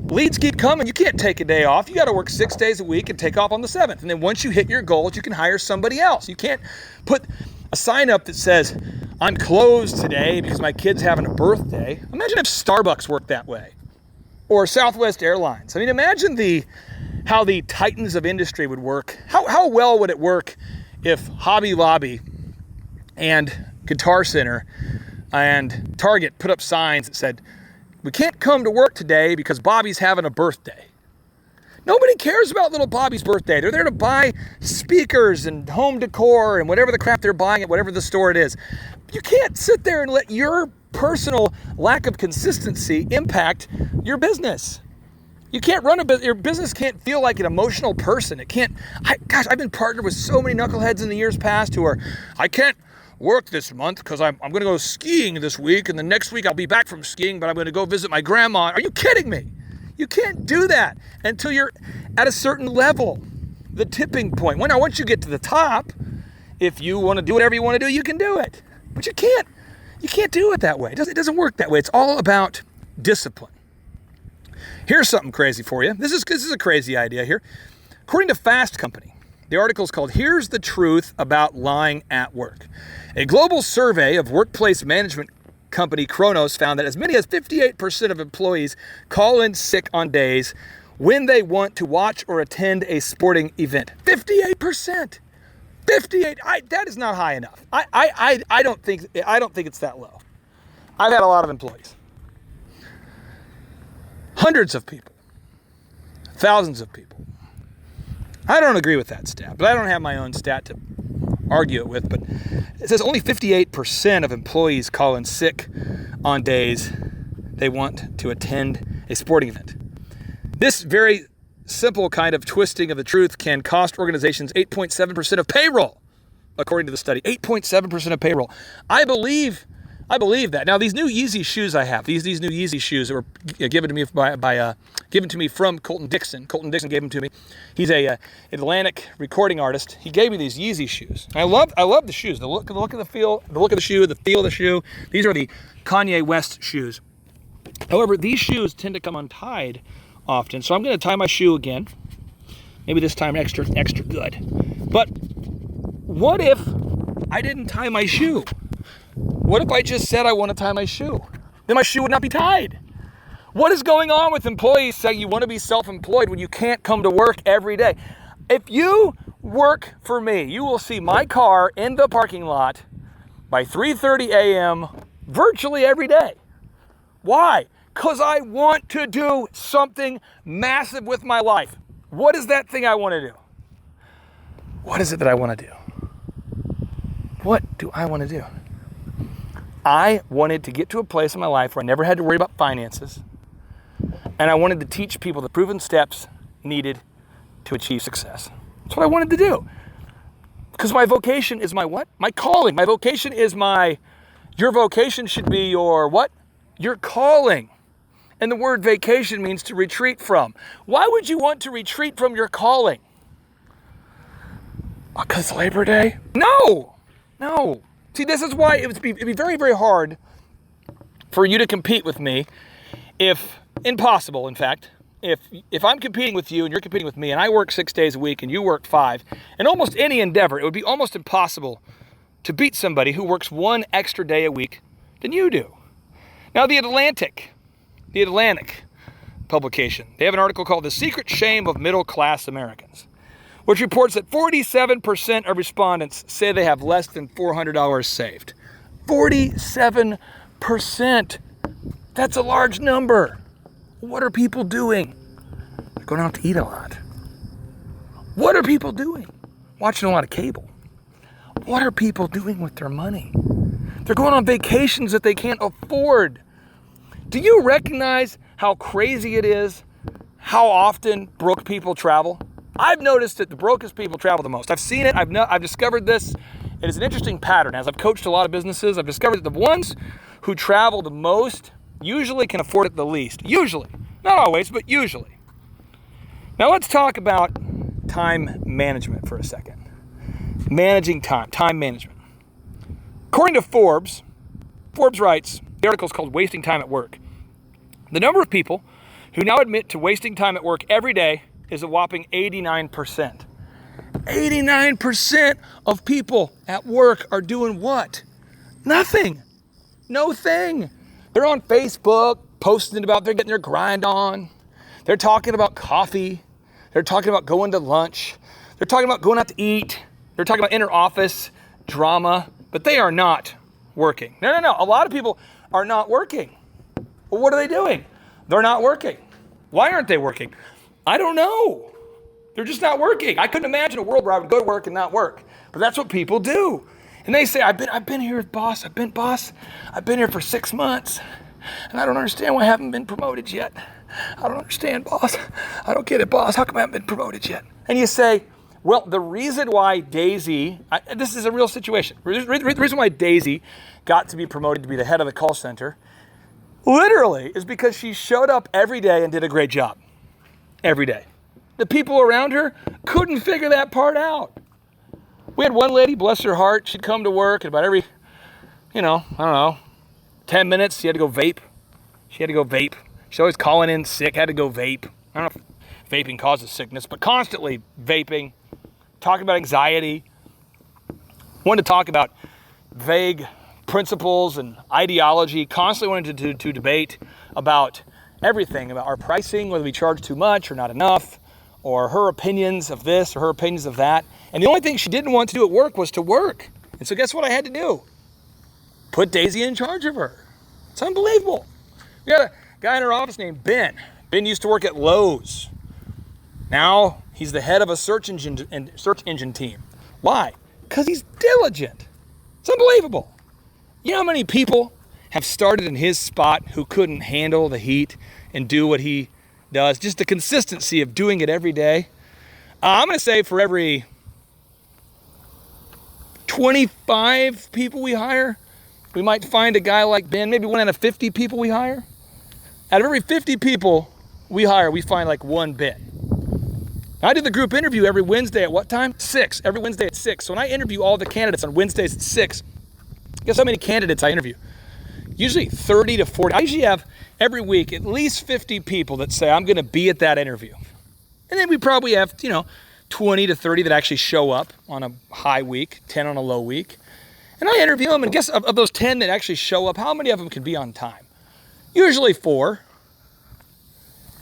Leads keep coming. You can't take a day off. You got to work 6 days a week and take off on the 7th. And then once you hit your goals, you can hire somebody else. You can't put a sign up that says, I'm closed today because my kid's having a birthday. Imagine if Starbucks worked that way. Or Southwest Airlines. I mean, imagine how the titans of industry would work. How well would it work if Hobby Lobby and Guitar Center and Target put up signs that said, we can't come to work today because Bobby's having a birthday. Nobody cares about little Bobby's birthday. They're there to buy speakers and home decor and whatever the crap they're buying at whatever the store it is. You can't sit there and let your personal lack of consistency impact your business. You can't run a business. Your business can't feel like an emotional person. It can't. I've been partnered with so many knuckleheads in the years past who are, I can't work this month because I'm going to go skiing this week, and the next week I'll be back from skiing, but I'm going to go visit my grandma. Are you kidding me? You can't do that until you're at a certain level, the tipping point. Now, once you get to the top, if you want to do whatever you want to do, you can do it. But you can't do it that way. It doesn't work that way. It's all about discipline. Here's something crazy for you. This is a crazy idea here. According to Fast Company, the article is called Here's the Truth About Lying at Work. A global survey of workplace management company Kronos found that as many as 58% of employees call in sick on days when they want to watch or attend a sporting event. 58%. 58. That is not high enough. I don't think it's that low. I've had a lot of employees. Hundreds of people. Thousands of people. I don't agree with that stat, but I don't have my own stat to argue it with, but it says only 58% of employees call in sick on days they want to attend a sporting event. This very simple kind of twisting of the truth can cost organizations 8.7% of payroll, according to the study. 8.7% of payroll. I believe that. Now, these new Yeezy shoes I have, these new Yeezy shoes that were given to me given to me from Colton Dixon. Colton Dixon gave them to me. He's a Atlantic recording artist. He gave me these Yeezy shoes. I love the shoes. The look of the shoe, the feel of the shoe. These are the Kanye West shoes. However, these shoes tend to come untied often, so I'm going to tie my shoe again. Maybe this time extra good. But what if I didn't tie my shoe? What if I just said I want to tie my shoe? Then my shoe would not be tied. What is going on with employees saying you want to be self-employed when you can't come to work every day? If you work for me, you will see my car in the parking lot by 3:30 a.m. virtually every day. Why? Because I want to do something massive with my life. What is that thing I want to do? What is it that I want to do? What do I want to do? I wanted to get to a place in my life where I never had to worry about finances, and I wanted to teach people the proven steps needed to achieve success. That's what I wanted to do. Because my vocation is my what? My calling. My vocation is your vocation should be your what? Your calling. And the word vacation means to retreat from. Why would you want to retreat from your calling? Because Labor Day? No. See, this is why it'd be very, very hard for you to compete with me, if impossible, in fact. If I'm competing with you and you're competing with me, and I work 6 days a week and you work 5, in almost any endeavor, it would be almost impossible to beat somebody who works 1 extra day a week than you do. Now, the Atlantic publication, they have an article called The Secret Shame of Middle-Class Americans, which reports that 47% of respondents say they have less than $400 saved. 47%. That's a large number. What are people doing? They're going out to eat a lot. What are people doing? Watching a lot of cable. What are people doing with their money? They're going on vacations that they can't afford. Do you recognize how crazy it is how often broke people travel? I've noticed that the brokest people travel the most. I've seen it. I've discovered this. It is an interesting pattern. As I've coached a lot of businesses, I've discovered that the ones who travel the most usually can afford it the least. Usually. Not always, but usually. Now let's talk about time management for a second. Managing time management. According to Forbes writes, the article is called Wasting Time at Work. The number of people who now admit to wasting time at work every day is a whopping 89%. 89% of people at work are doing what? Nothing. No thing. They're on Facebook posting about they're getting their grind on. They're talking about coffee. They're talking about going to lunch. They're talking about going out to eat. They're talking about inter-office drama, but they are not working. No. A lot of people are not working. Well, what are they doing? They're not working. Why aren't they working? I don't know. They're just not working. I couldn't imagine a world where I would go to work and not work. But that's what people do. And they say, I've been here, boss. I've been here for 6 months. And I don't understand why I haven't been promoted yet. I don't understand, boss. I don't get it, boss. How come I haven't been promoted yet? And you say, well, the reason why Daisy, this is a real situation. The reason why Daisy got to be promoted to be the head of the call center, literally, is because she showed up every day and did a great job. Every day. The people around her couldn't figure that part out. We had one lady, bless her heart, she'd come to work and about every, 10 minutes, she had to go vape. She's always calling in sick, had to go vape. I don't know if vaping causes sickness, but constantly vaping, talking about anxiety. Wanted to talk about vague principles and ideology, constantly wanted to debate about everything, about our pricing, whether we charge too much or not enough, or her opinions of this or her opinions of that. And the only thing she didn't want to do at work was to work. And so guess what I had to do? Put Daisy in charge of her. It's unbelievable. We got a guy in our office named Ben. Ben used to work at Lowe's. Now he's the head of a search engine team. Why? Because he's diligent. It's unbelievable. You know how many people have started in his spot who couldn't handle the heat and do what he does? Just the consistency of doing it every day. I'm going to say for every 25 people we hire, we might find a guy like Ben, maybe 1 out of 50 people we hire. Out of every 50 people we hire, we find like one Ben. I do the group interview every Wednesday at what time? 6. Every Wednesday at 6. So when I interview all the candidates on Wednesdays at 6, guess how many candidates I interview? usually 30 to 40. I usually have every week at least 50 people that say, I'm going to be at that interview. And then we probably have, 20 to 30 that actually show up on a high week, 10 on a low week. And I interview them, and guess of those 10 that actually show up, how many of them can be on time? Usually 4.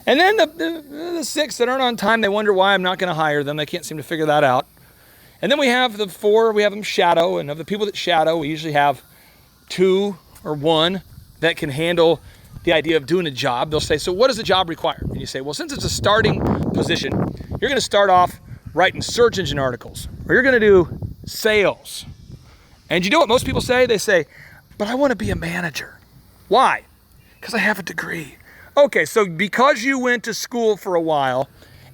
And then the 6 that aren't on time, they wonder why I'm not going to hire them. They can't seem to figure that out. And then we have the 4, we have them shadow, and of the people that shadow, we usually have 2 or 1 that can handle the idea of doing a job. They'll say, so what does the job require? And you say, well, since it's a starting position, you're going to start off writing search engine articles, or you're going to do sales. And you know what most people say? They say, but I want to be a manager. Why? Because I have a degree. Okay, so because you went to school for a while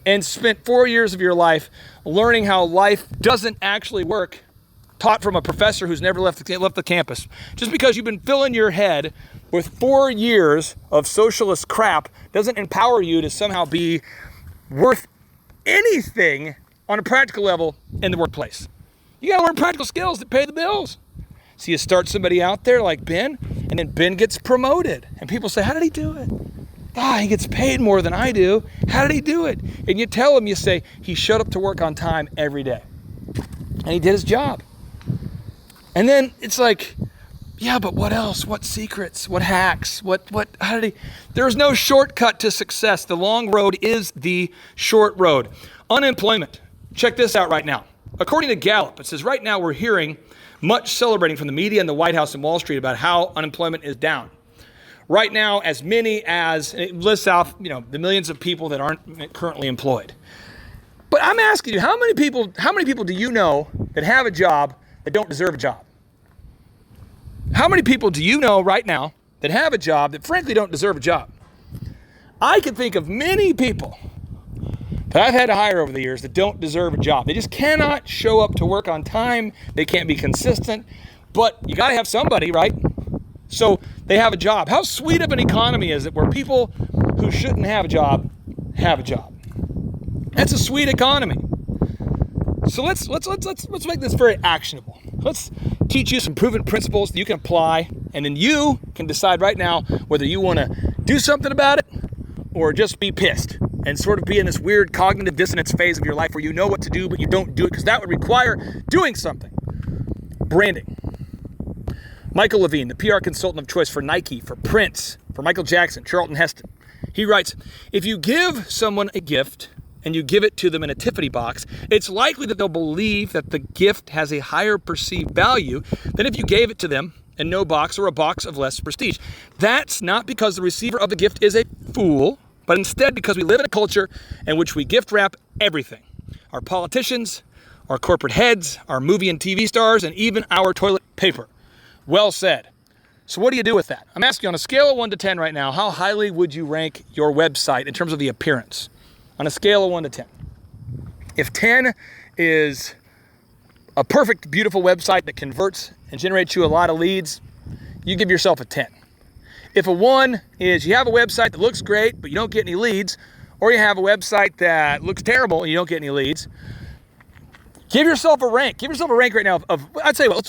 and spent 4 years of your life learning how life doesn't actually work, taught from a professor who's never left the campus, just because you've been filling your head with 4 years of socialist crap doesn't empower you to somehow be worth anything on a practical level in the workplace. You gotta learn practical skills that pay the bills. So you start somebody out there like Ben, and then Ben gets promoted. And people say, how did he do it? He gets paid more than I do. How did he do it? And you tell him, you say, he showed up to work on time every day. And he did his job. And then it's like, yeah, but what else? What secrets? What hacks? How did he? There's no shortcut to success. The long road is the short road. Unemployment. Check this out right now. According to Gallup, it says right now we're hearing much celebrating from the media and the White House and Wall Street about how unemployment is down. Right now, as many as, it lists out, the millions of people that aren't currently employed. But I'm asking you, how many people do you know that have a job that don't deserve a job? How many people do you know right now that have a job that frankly don't deserve a job? I can think of many people that I've had to hire over the years that don't deserve a job. They just cannot show up to work on time. They can't be consistent. But you got to have somebody, right? So they have a job. How sweet of an economy is it where people who shouldn't have a job have a job? That's a sweet economy. So let's make this very actionable. Let's teach you some proven principles that you can apply, and then you can decide right now whether you want to do something about it or just be pissed and sort of be in this weird cognitive dissonance phase of your life where you know what to do but you don't do it because that would require doing something. Branding. Michael Levine, the PR consultant of choice for Nike, for Prince, for Michael Jackson, Charlton Heston. He writes, if you give someone a gift and you give it to them in a Tiffany box, it's likely that they'll believe that the gift has a higher perceived value than if you gave it to them in no box or a box of less prestige. That's not because the receiver of the gift is a fool, but instead because we live in a culture in which we gift wrap everything. Our politicians, our corporate heads, our movie and TV stars, and even our toilet paper. Well said. So what do you do with that? I'm asking you on a scale of 1 to 10 right now, how highly would you rank your website in terms of the appearance? On a scale of 1 to 10. If 10 is a perfect, beautiful website that converts and generates you a lot of leads, you give yourself a 10. If a 1 is you have a website that looks great, but you don't get any leads, or you have a website that looks terrible and you don't get any leads, give yourself a rank. Give yourself a rank right now of I'd say, well,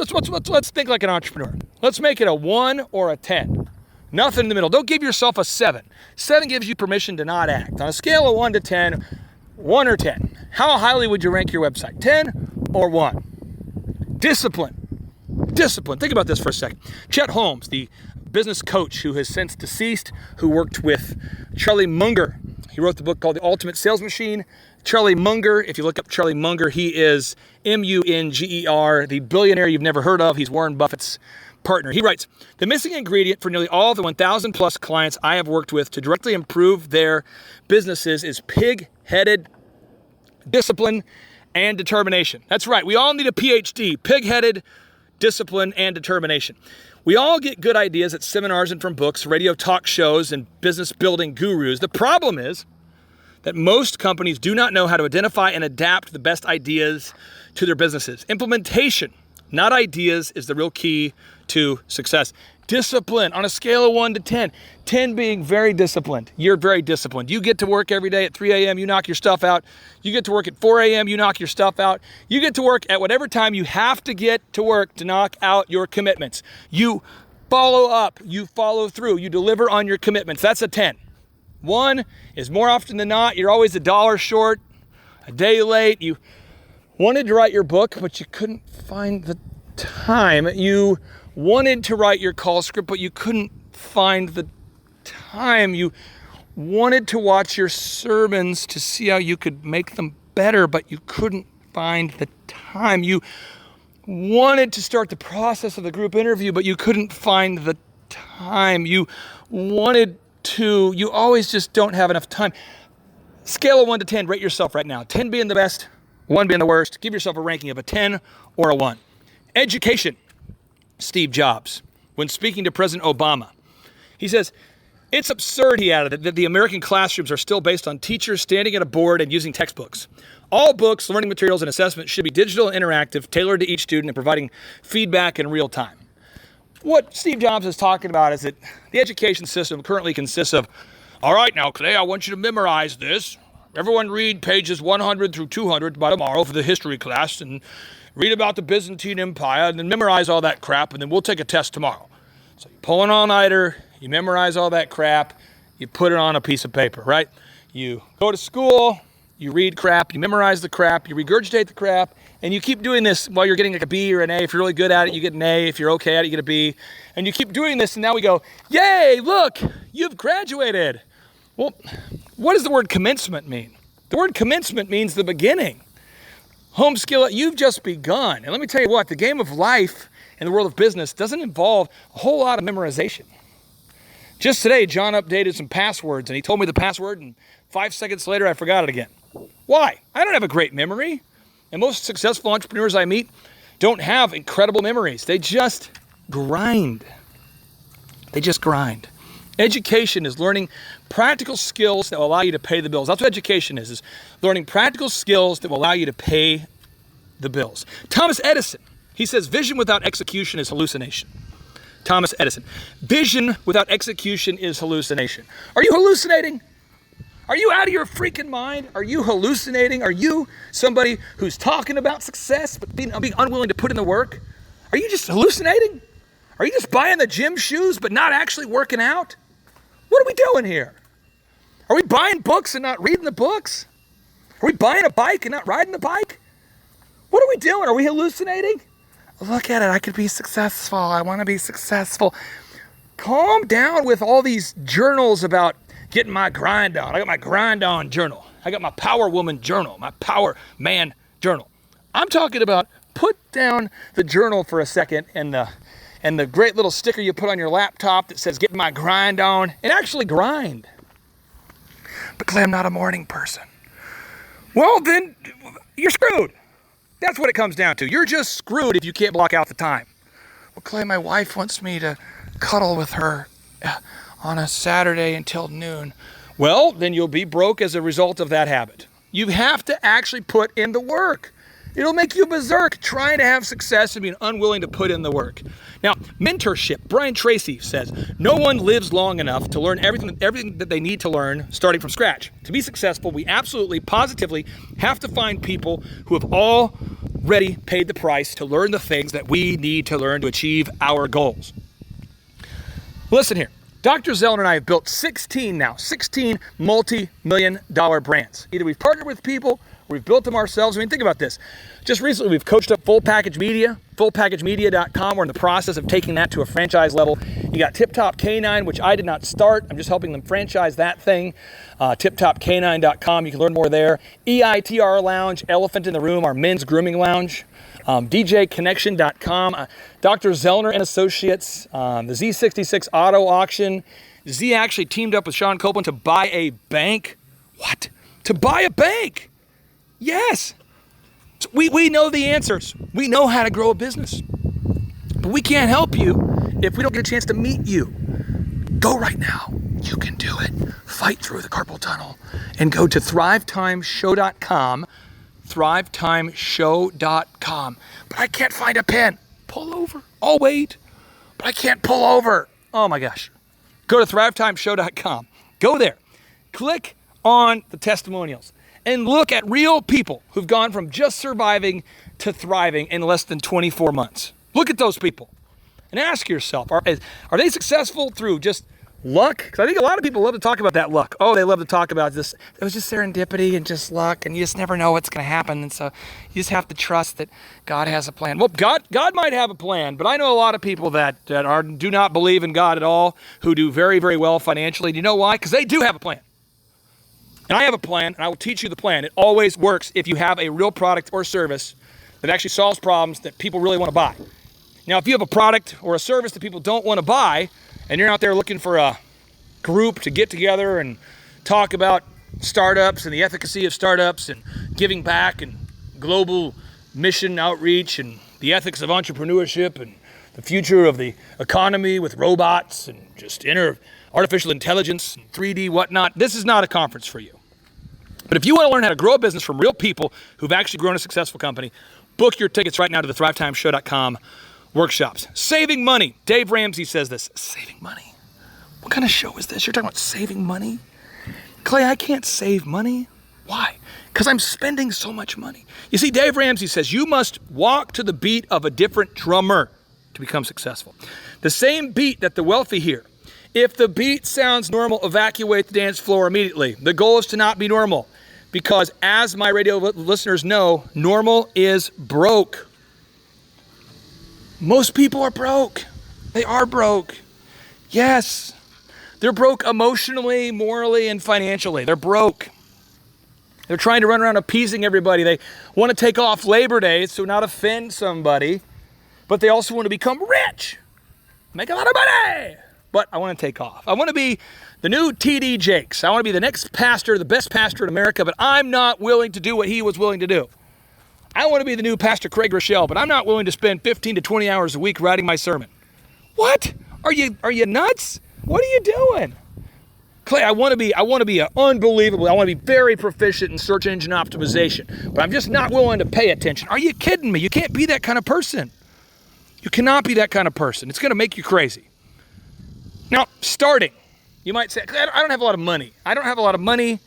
let's think like an entrepreneur. Let's make it a 1 or a 10. Nothing in the middle. Don't give yourself a 7. 7 gives you permission to not act. On a scale of 1 to 10, 1 or 10, how highly would you rank your website? 10 or 1? Discipline. Discipline. Think about this for a second. Chet Holmes, the business coach who has since deceased, who worked with Charlie Munger. He wrote the book called The Ultimate Sales Machine. Charlie Munger, if you look up Charlie Munger, he is Munger, the billionaire you've never heard of. He's Warren Buffett's partner. He writes, the missing ingredient for nearly all the 1,000 plus clients I have worked with to directly improve their businesses is pig-headed discipline and determination. That's right. We all need a PhD, pig-headed discipline and determination. We all get good ideas at seminars and from books, radio talk shows, and business building gurus. The problem is that most companies do not know how to identify and adapt the best ideas to their businesses. Implementation, not ideas, is the real key to success. Discipline on a scale of 1 to 10. 10 being very disciplined. You're very disciplined. You get to work every day at 3 a.m., you knock your stuff out. You get to work at 4 a.m., you knock your stuff out. You get to work at whatever time you have to get to work to knock out your commitments. You follow up, you follow through, you deliver on your commitments. That's a 10. 1 is more often than not, you're always $1 short, a day late. You wanted to write your book, but you couldn't find the time. You wanted to write your call script, but you couldn't find the time. You wanted to watch your sermons to see how you could make them better, but you couldn't find the time. You wanted to start the process of the group interview, but you couldn't find the time. You always just don't have enough time. Scale of 1 to 10, rate yourself right now. 10 being the best, 1 being the worst. Give yourself a ranking of a 10 or a 1. Education. Steve Jobs, when speaking to President Obama, he says, "It's absurd," he added, "that the American classrooms are still based on teachers standing at a board and using textbooks. All books, learning materials, and assessments should be digital and interactive, tailored to each student and providing feedback in real time." What Steve Jobs is talking about is that the education system currently consists of, "All right, now, Clay, I want you to memorize this. Everyone read pages 100 through 200 by tomorrow for the history class, and read about the Byzantine Empire, and then memorize all that crap, and then we'll take a test tomorrow." So you pull an all-nighter, you memorize all that crap, you put it on a piece of paper, right? You go to school, you read crap, you memorize the crap, you regurgitate the crap, and you keep doing this while you're getting like a B or an A. If you're really good at it, you get an A. If you're okay at it, you get a B. And you keep doing this, and now we go, "Yay, look, you've graduated." Well, what does the word commencement mean? The word commencement means the beginning. Home skill, you've just begun. And let me tell you what, the game of life in the world of business doesn't involve a whole lot of memorization. Just today, John updated some passwords, and he told me the password, and 5 seconds later, I forgot it again. Why? I don't have a great memory. And most successful entrepreneurs I meet don't have incredible memories. They just grind. They just grind. Education is learning practical skills that will allow you to pay the bills. That's what education is learning practical skills that will allow you to pay the bills. Thomas Edison, he says, "Vision without execution is hallucination." Thomas Edison, vision without execution is hallucination. Are you hallucinating? Are you out of your freaking mind? Are you hallucinating? Are you somebody who's talking about success but being unwilling to put in the work? Are you just hallucinating? Are you just buying the gym shoes but not actually working out? What are we doing here? Are we buying books and not reading the books? Are we buying a bike and not riding the bike? What are we doing? Are we hallucinating? Look at it. I could be successful. I want to be successful. Calm down with all these journals about getting my grind on. I got my grind on journal. I got my power woman journal, my power man journal. I'm talking about put down the journal for a second and the great little sticker you put on your laptop that says get my grind on, and actually grind. But Clay, I'm not a morning person. Well, then you're screwed. That's what it comes down to. You're just screwed if you can't block out the time. Well, Clay, my wife wants me to cuddle with her on a Saturday until noon. Well, then you'll be broke as a result of that habit. You have to actually put in the work. It'll make you berserk trying to have success and being unwilling to put in the work. Now, mentorship. Brian Tracy says, "No one lives long enough to learn everything that they need to learn starting from scratch. To be successful, we absolutely, positively have to find people who have already paid the price to learn the things that we need to learn to achieve our goals." Listen here. Dr. Zellner and I have built 16 multi-million-dollar brands. Either we've partnered with people, or we've built them ourselves. I mean, think about this. Just recently, we've coached up Full Package Media, fullpackagemedia.com. We're in the process of taking that to a franchise level. You got Tip Top Canine, which I did not start. I'm just helping them franchise that thing. tiptopcanine.com. You can learn more there. EITR Lounge, Elephant in the Room, our men's grooming lounge. DJconnection.com, Dr. Zellner and Associates, the Z66 Auto Auction. Z actually teamed up with Sean Copeland to buy a bank. What? To buy a bank? Yes. So we know the answers. We know how to grow a business. But we can't help you if we don't get a chance to meet you. Go right now. You can do it. Fight through the carpal tunnel and go to thrivetimeshow.com. thrivetimeshow.com. But I can't find a pen. Pull over. I'll wait. But I can't pull over. Oh my gosh. Go to thrivetimeshow.com. Go there. Click on the testimonials and look at real people who've gone from just surviving to thriving in less than 24 months. Look at those people. And ask yourself, are they successful through just luck? Because I think a lot of people love to talk about that luck. Oh, they love to talk about this. It was just serendipity and just luck, and you just never know what's going to happen. And so you just have to trust that God has a plan. Well, God might have a plan, but I know a lot of people that do not believe in God at all, who do very, very well financially. Do you know why? Because they do have a plan. And I have a plan, and I will teach you the plan. It always works if you have a real product or service that actually solves problems that people really want to buy. Now, if you have a product or a service that people don't want to buy, and you're out there looking for a group to get together and talk about startups and the efficacy of startups and giving back and global mission outreach and the ethics of entrepreneurship and the future of the economy with robots and just artificial intelligence and 3D whatnot, this is not a conference for you. But if you want to learn how to grow a business from real people who've actually grown a successful company, book your tickets right now to the thrivetimeshow.com workshops. Saving money. Dave Ramsey says this. Saving money? What kind of show is this? You're talking about saving money? Clay, I can't save money. Why? Because I'm spending so much money. You see, Dave Ramsey says you must walk to the beat of a different drummer to become successful. The same beat that the wealthy hear. If the beat sounds normal, evacuate the dance floor immediately. The goal is to not be normal because, as my radio listeners know, normal is broke. Most people are broke. They are broke. Yes. They're broke emotionally, morally, and financially. They're broke. They're trying to run around appeasing everybody. They want to take off Labor Day so not offend somebody, but they also want to become rich, make a lot of money. But I want to take off. I want to be the new T.D. Jakes. I want to be the next pastor, the best pastor in America, but I'm not willing to do what he was willing to do. I want to be the new Pastor Craig Rochelle, but I'm not willing to spend 15 to 20 hours a week writing my sermon. What? Are you nuts? What are you doing? Clay, I want to be unbelievable. I want to be very proficient in search engine optimization, but I'm just not willing to pay attention. Are you kidding me? You can't be that kind of person. You cannot be that kind of person. It's going to make you crazy. Now, starting, you might say, I don't have a lot of money. I don't have a lot of money.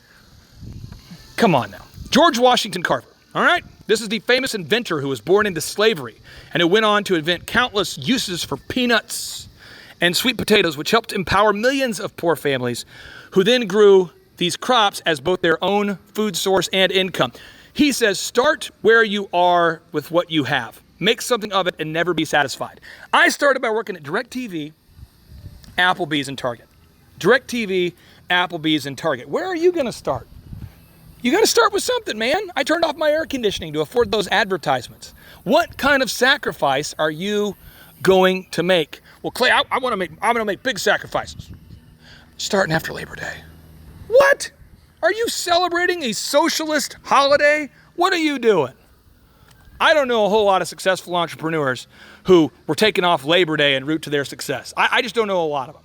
Come on now. George Washington Carver, all right? This is the famous inventor who was born into slavery and who went on to invent countless uses for peanuts and sweet potatoes, which helped empower millions of poor families who then grew these crops as both their own food source and income. He says, start where you are with what you have. Make something of it and never be satisfied. I started by working at DirecTV, Applebee's, and Target. DirecTV, Applebee's, and Target. Where are you going to start? You got to start with something, man. I turned off my air conditioning to afford those advertisements. What kind of sacrifice are you going to make? Well, Clay, I'm going to make big sacrifices. Starting after Labor Day. What? Are you celebrating a socialist holiday? What are you doing? I don't know a whole lot of successful entrepreneurs who were taking off Labor Day en route to their success. I just don't know a lot of them.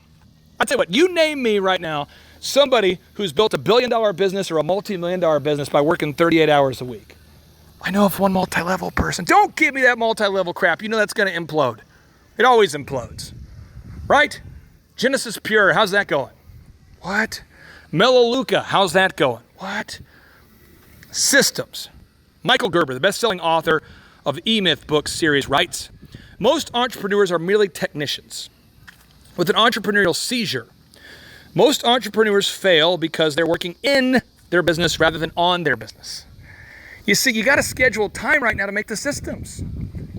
I'll tell you what, you name me right now somebody who's built $1 billion business or a multi-million-dollar business by working 38 hours a week. I know of one multi-level person. Don't give me that multi-level crap. You know that's going to implode. It always implodes. Right? Genesis Pure, how's that going? What? Melaleuca, how's that going? What? Systems. Michael Gerber, the best-selling author of the E-Myth book series, writes, most entrepreneurs are merely technicians with an entrepreneurial seizure. Most entrepreneurs fail because they're working in their business rather than on their business. You see, you got to schedule time right now to make the systems.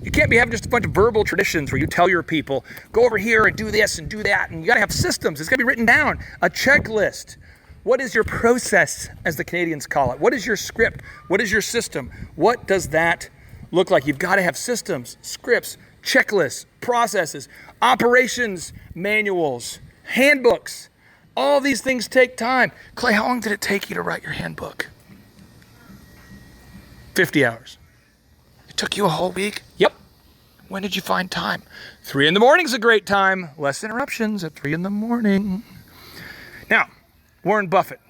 You can't be having just a bunch of verbal traditions where you tell your people, go over here and do this and do that, and you got to have systems. It's got to be written down, a checklist. What is your process, as the Canadians call it? What is your script? What is your system? What does that look like? You've got to have systems, scripts, checklists, processes, operations manuals, handbooks. All these things take time. Clay, how long did it take you to write your handbook? 50 hours. It took you a whole week? Yep. When did you find time? 3 in the morning is a great time. Less interruptions at 3 in the morning. Now, Warren Buffett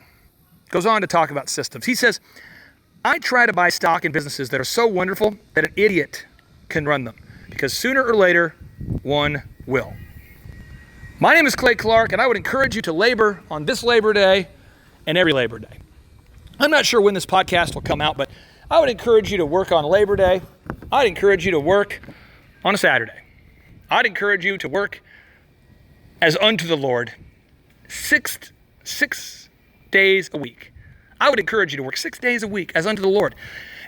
goes on to talk about systems. He says, I try to buy stock in businesses that are so wonderful that an idiot can run them, because sooner or later, one will. My name is Clay Clark, and I would encourage you to labor on this Labor Day and every Labor Day. I'm not sure when this podcast will come out, but I would encourage you to work on Labor Day. I'd encourage you to work on a Saturday. I'd encourage you to work as unto the Lord six days a week. I would encourage you to work 6 days a week as unto the Lord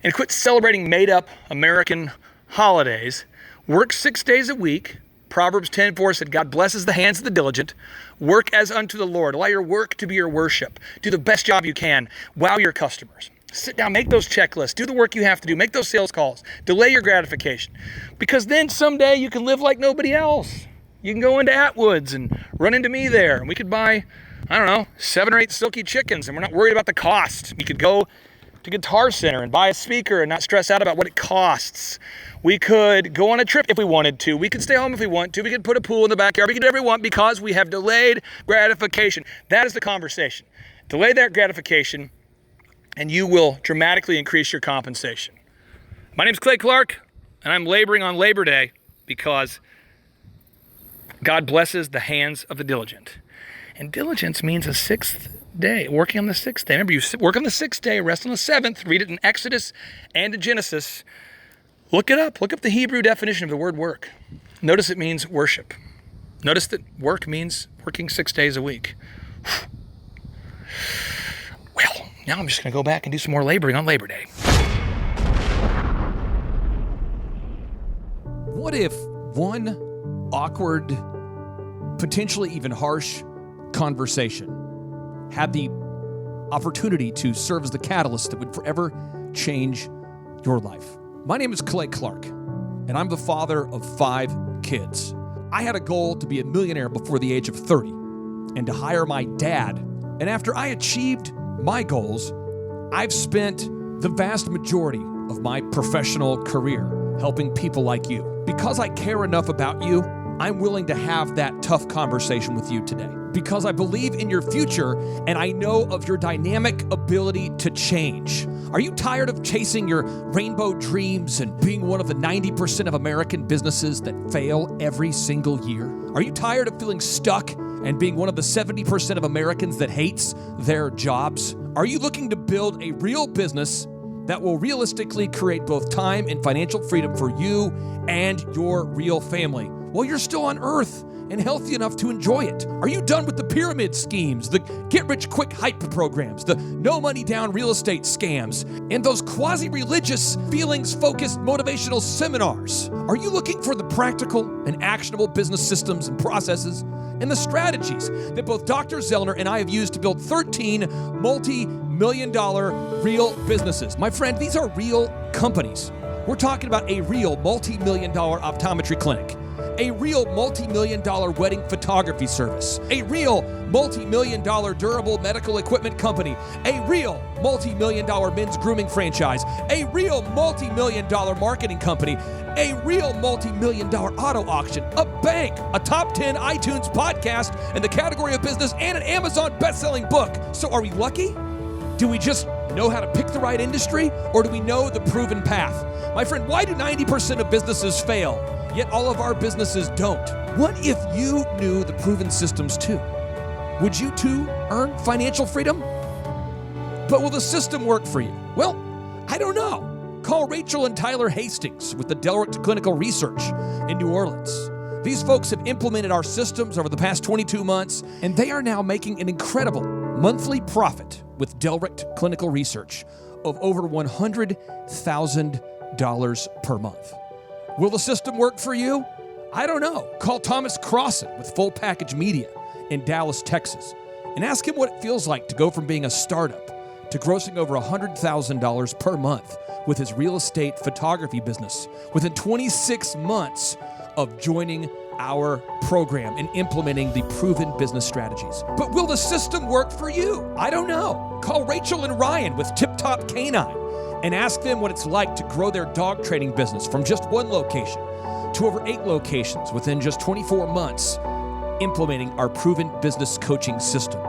and quit celebrating made-up American holidays. Work 6 days a week. Proverbs 10:4 said, God blesses the hands of the diligent. Work as unto the Lord. Allow your work to be your worship. Do the best job you can. Wow your customers. Sit down, make those checklists. Do the work you have to do. Make those sales calls. Delay your gratification. Because then someday you can live like nobody else. You can go into Atwood's and run into me there. And we could buy, 7 or 8 silky chickens, and we're not worried about the cost. We could go to Guitar Center and buy a speaker and not stress out about what it costs. We could go on a trip if we wanted to. We could stay home if we want to. We could put a pool in the backyard. We could do whatever we want because we have delayed gratification. That is the conversation. Delay that gratification, and you will dramatically increase your compensation. My name's Clay Clark, and I'm laboring on Labor Day because God blesses the hands of the diligent. And diligence means a 6th day, working on the 6th day. Remember, you work on the 6th day, rest on the 7th. Read it in Exodus and in Genesis. Look it up. Look up the Hebrew definition of the word work. Notice it means worship. Notice that work means working 6 days a week. Well, now I'm just going to go back and do some more laboring on Labor Day. What if one awkward, potentially even harsh conversation had the opportunity to serve as the catalyst that would forever change your life? My name is Clay Clark, and I'm the father of 5 kids. I had a goal to be a millionaire before the age of 30 and to hire my dad. And after I achieved my goals, I've spent the vast majority of my professional career helping people like you. Because I care enough about you, I'm willing to have that tough conversation with you today. Because I believe in your future and I know of your dynamic ability to change. Are you tired of chasing your rainbow dreams and being one of the 90% of American businesses that fail every single year? Are you tired of feeling stuck and being one of the 70% of Americans that hates their jobs? Are you looking to build a real business that will realistically create both time and financial freedom for you and your real family while you're still on earth and healthy enough to enjoy it? Are you done with the pyramid schemes, the get-rich-quick hype programs, the no-money-down real estate scams, and those quasi-religious, feelings-focused motivational seminars? Are you looking for the practical and actionable business systems and processes and the strategies that both Dr. Zellner and I have used to build 13 multi-million-dollar real businesses? My friend, these are real companies. We're talking about a real multi-million-dollar optometry clinic, a real multi-million-dollar wedding photography service, a real multi-million-dollar durable medical equipment company, a real multi-million-dollar men's grooming franchise, a real multi-million-dollar marketing company, a real multi-million-dollar auto auction, a bank, a top 10 iTunes podcast in the category of business, and an Amazon best-selling book. So are we lucky? Do we just know how to pick the right industry, or do we know the proven path? My friend, why do 90% of businesses fail, yet all of our businesses don't? What if you knew the proven systems too? Would you too earn financial freedom? But will the system work for you? Well, I don't know. Call Rachel and Tyler Hastings with the Diligence Clinical Research in New Orleans. These folks have implemented our systems over the past 22 months, and they are now making an incredible monthly profit with Diligence Clinical Research of over $100,000 per month. Will the system work for you? I don't know. Call Thomas Crossan with Full Package Media in Dallas, Texas, and ask him what it feels like to go from being a startup to grossing over $100,000 per month with his real estate photography business within 26 months of joining our program and implementing the proven business strategies. But will the system work for you? I don't know. Call Rachel and Ryan with Tip Top Canine and ask them what it's like to grow their dog training business from just 1 location to over 8 locations within just 24 months, implementing our proven business coaching system.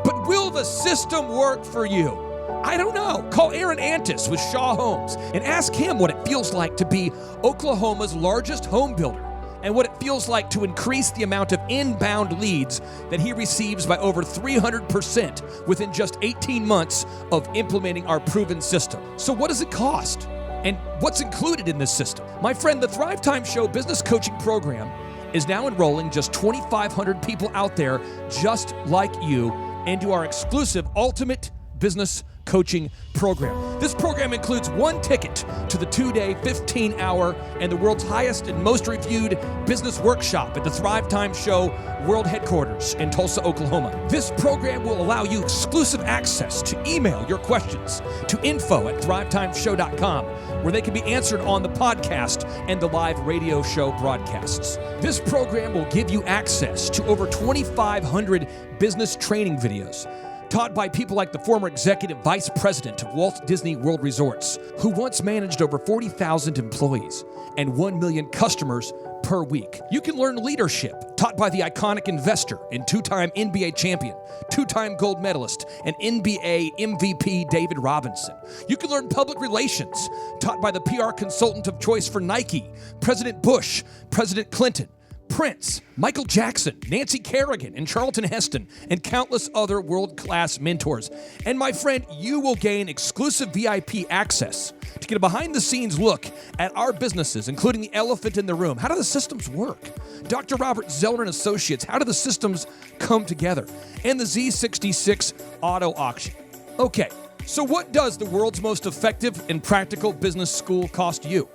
But will the system work for you? I don't know. Call Aaron Antis with Shaw Homes and ask him what it feels like to be Oklahoma's largest home builder and what it feels like to increase the amount of inbound leads that he receives by over 300% within just 18 months of implementing our proven system. So what does it cost? And what's included in this system? My friend, the Thrive Time Show business coaching program is now enrolling just 2,500 people out there just like you into our exclusive Ultimate Business Coaching Program. This program includes one ticket to the 2-day, 15-hour, and the world's highest and most reviewed business workshop at the Thrive Time Show World Headquarters in Tulsa, Oklahoma. This program will allow you exclusive access to email your questions to info@thrivetimeshow.com, where they can be answered on the podcast and the live radio show broadcasts. This program will give you access to over 2,500 business training videos taught by people like the former executive vice president of Walt Disney World Resorts, who once managed over 40,000 employees and 1 million customers per week. You can learn leadership, taught by the iconic investor and 2-time NBA champion, 2-time gold medalist, and NBA MVP David Robinson. You can learn public relations, taught by the PR consultant of choice for Nike, President Bush, President Clinton, Prince, Michael Jackson, Nancy Kerrigan, and Charlton Heston, and countless other world-class mentors. And my friend, you will gain exclusive VIP access to get a behind-the-scenes look at our businesses, including the elephant in the room. How do the systems work? Dr. Robert Zeller and Associates, how do the systems come together? And the Z66 auto auction. Okay, so what does the world's most effective and practical business school cost you?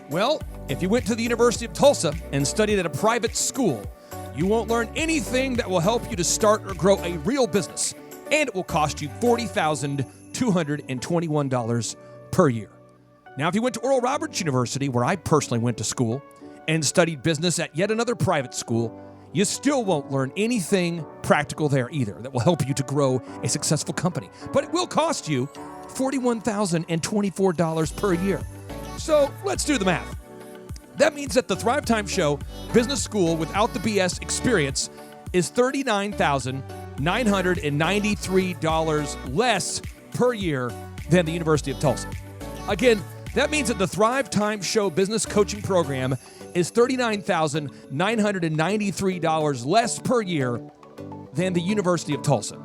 Well, if you went to the University of Tulsa and studied at a private school, you won't learn anything that will help you to start or grow a real business, and it will cost you $40,221 per year. Now, if you went to Oral Roberts University, where I personally went to school, and studied business at yet another private school, you still won't learn anything practical there either that will help you to grow a successful company. But it will cost you $41,024 per year. So let's do the math. That means that the Thrive Time Show Business School without the BS experience is $39,993 less per year than the University of Tulsa. Again, that means that the Thrive Time Show Business Coaching Program is $39,993 less per year than the University of Tulsa.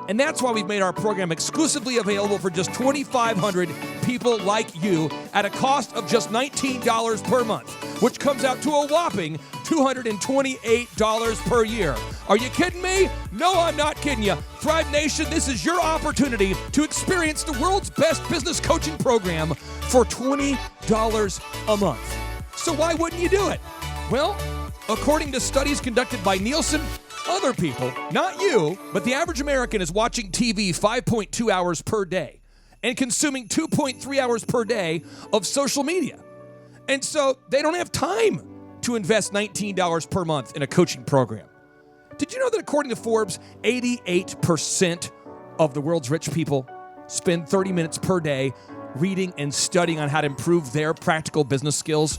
And that's why we've made our program exclusively available for just 2,500 people like you at a cost of just $19 per month, which comes out to a whopping $228 per year. Are you kidding me? No, I'm not kidding you. Thrive Nation, this is your opportunity to experience the world's best business coaching program for $20 a month. So why wouldn't you do it? Well, according to studies conducted by Nielsen, other people, not you, but the average American is watching TV 5.2 hours per day and consuming 2.3 hours per day of social media. And so they don't have time to invest $19 per month in a coaching program. Did you know that according to Forbes, 88% of the world's rich people spend 30 minutes per day reading and studying on how to improve their practical business skills?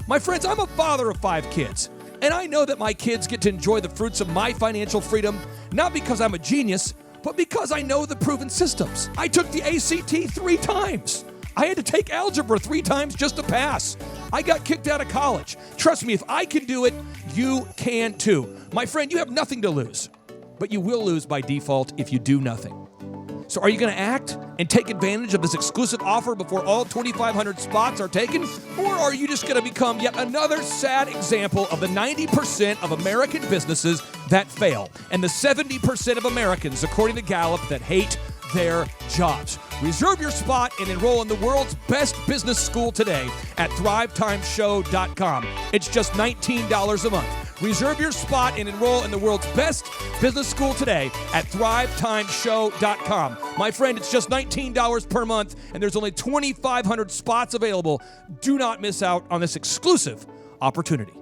My friends, I'm a father of 5 kids. And I know that my kids get to enjoy the fruits of my financial freedom, not because I'm a genius, but because I know the proven systems. I took the ACT 3 times. I had to take algebra 3 times just to pass. I got kicked out of college. Trust me, if I can do it, you can too. My friend, you have nothing to lose, but you will lose by default if you do nothing. So are you going to act and take advantage of this exclusive offer before all 2,500 spots are taken? Or are you just going to become yet another sad example of the 90% of American businesses that fail and the 70% of Americans, according to Gallup, that hate their jobs? Reserve your spot and enroll in the world's best business school today at thrivetimeshow.com. It's just $19 a month. Reserve your spot and enroll in the world's best business school today at thrivetimeshow.com. My friend, it's just $19 per month, and there's only 2,500 spots available. Do not miss out on this exclusive opportunity.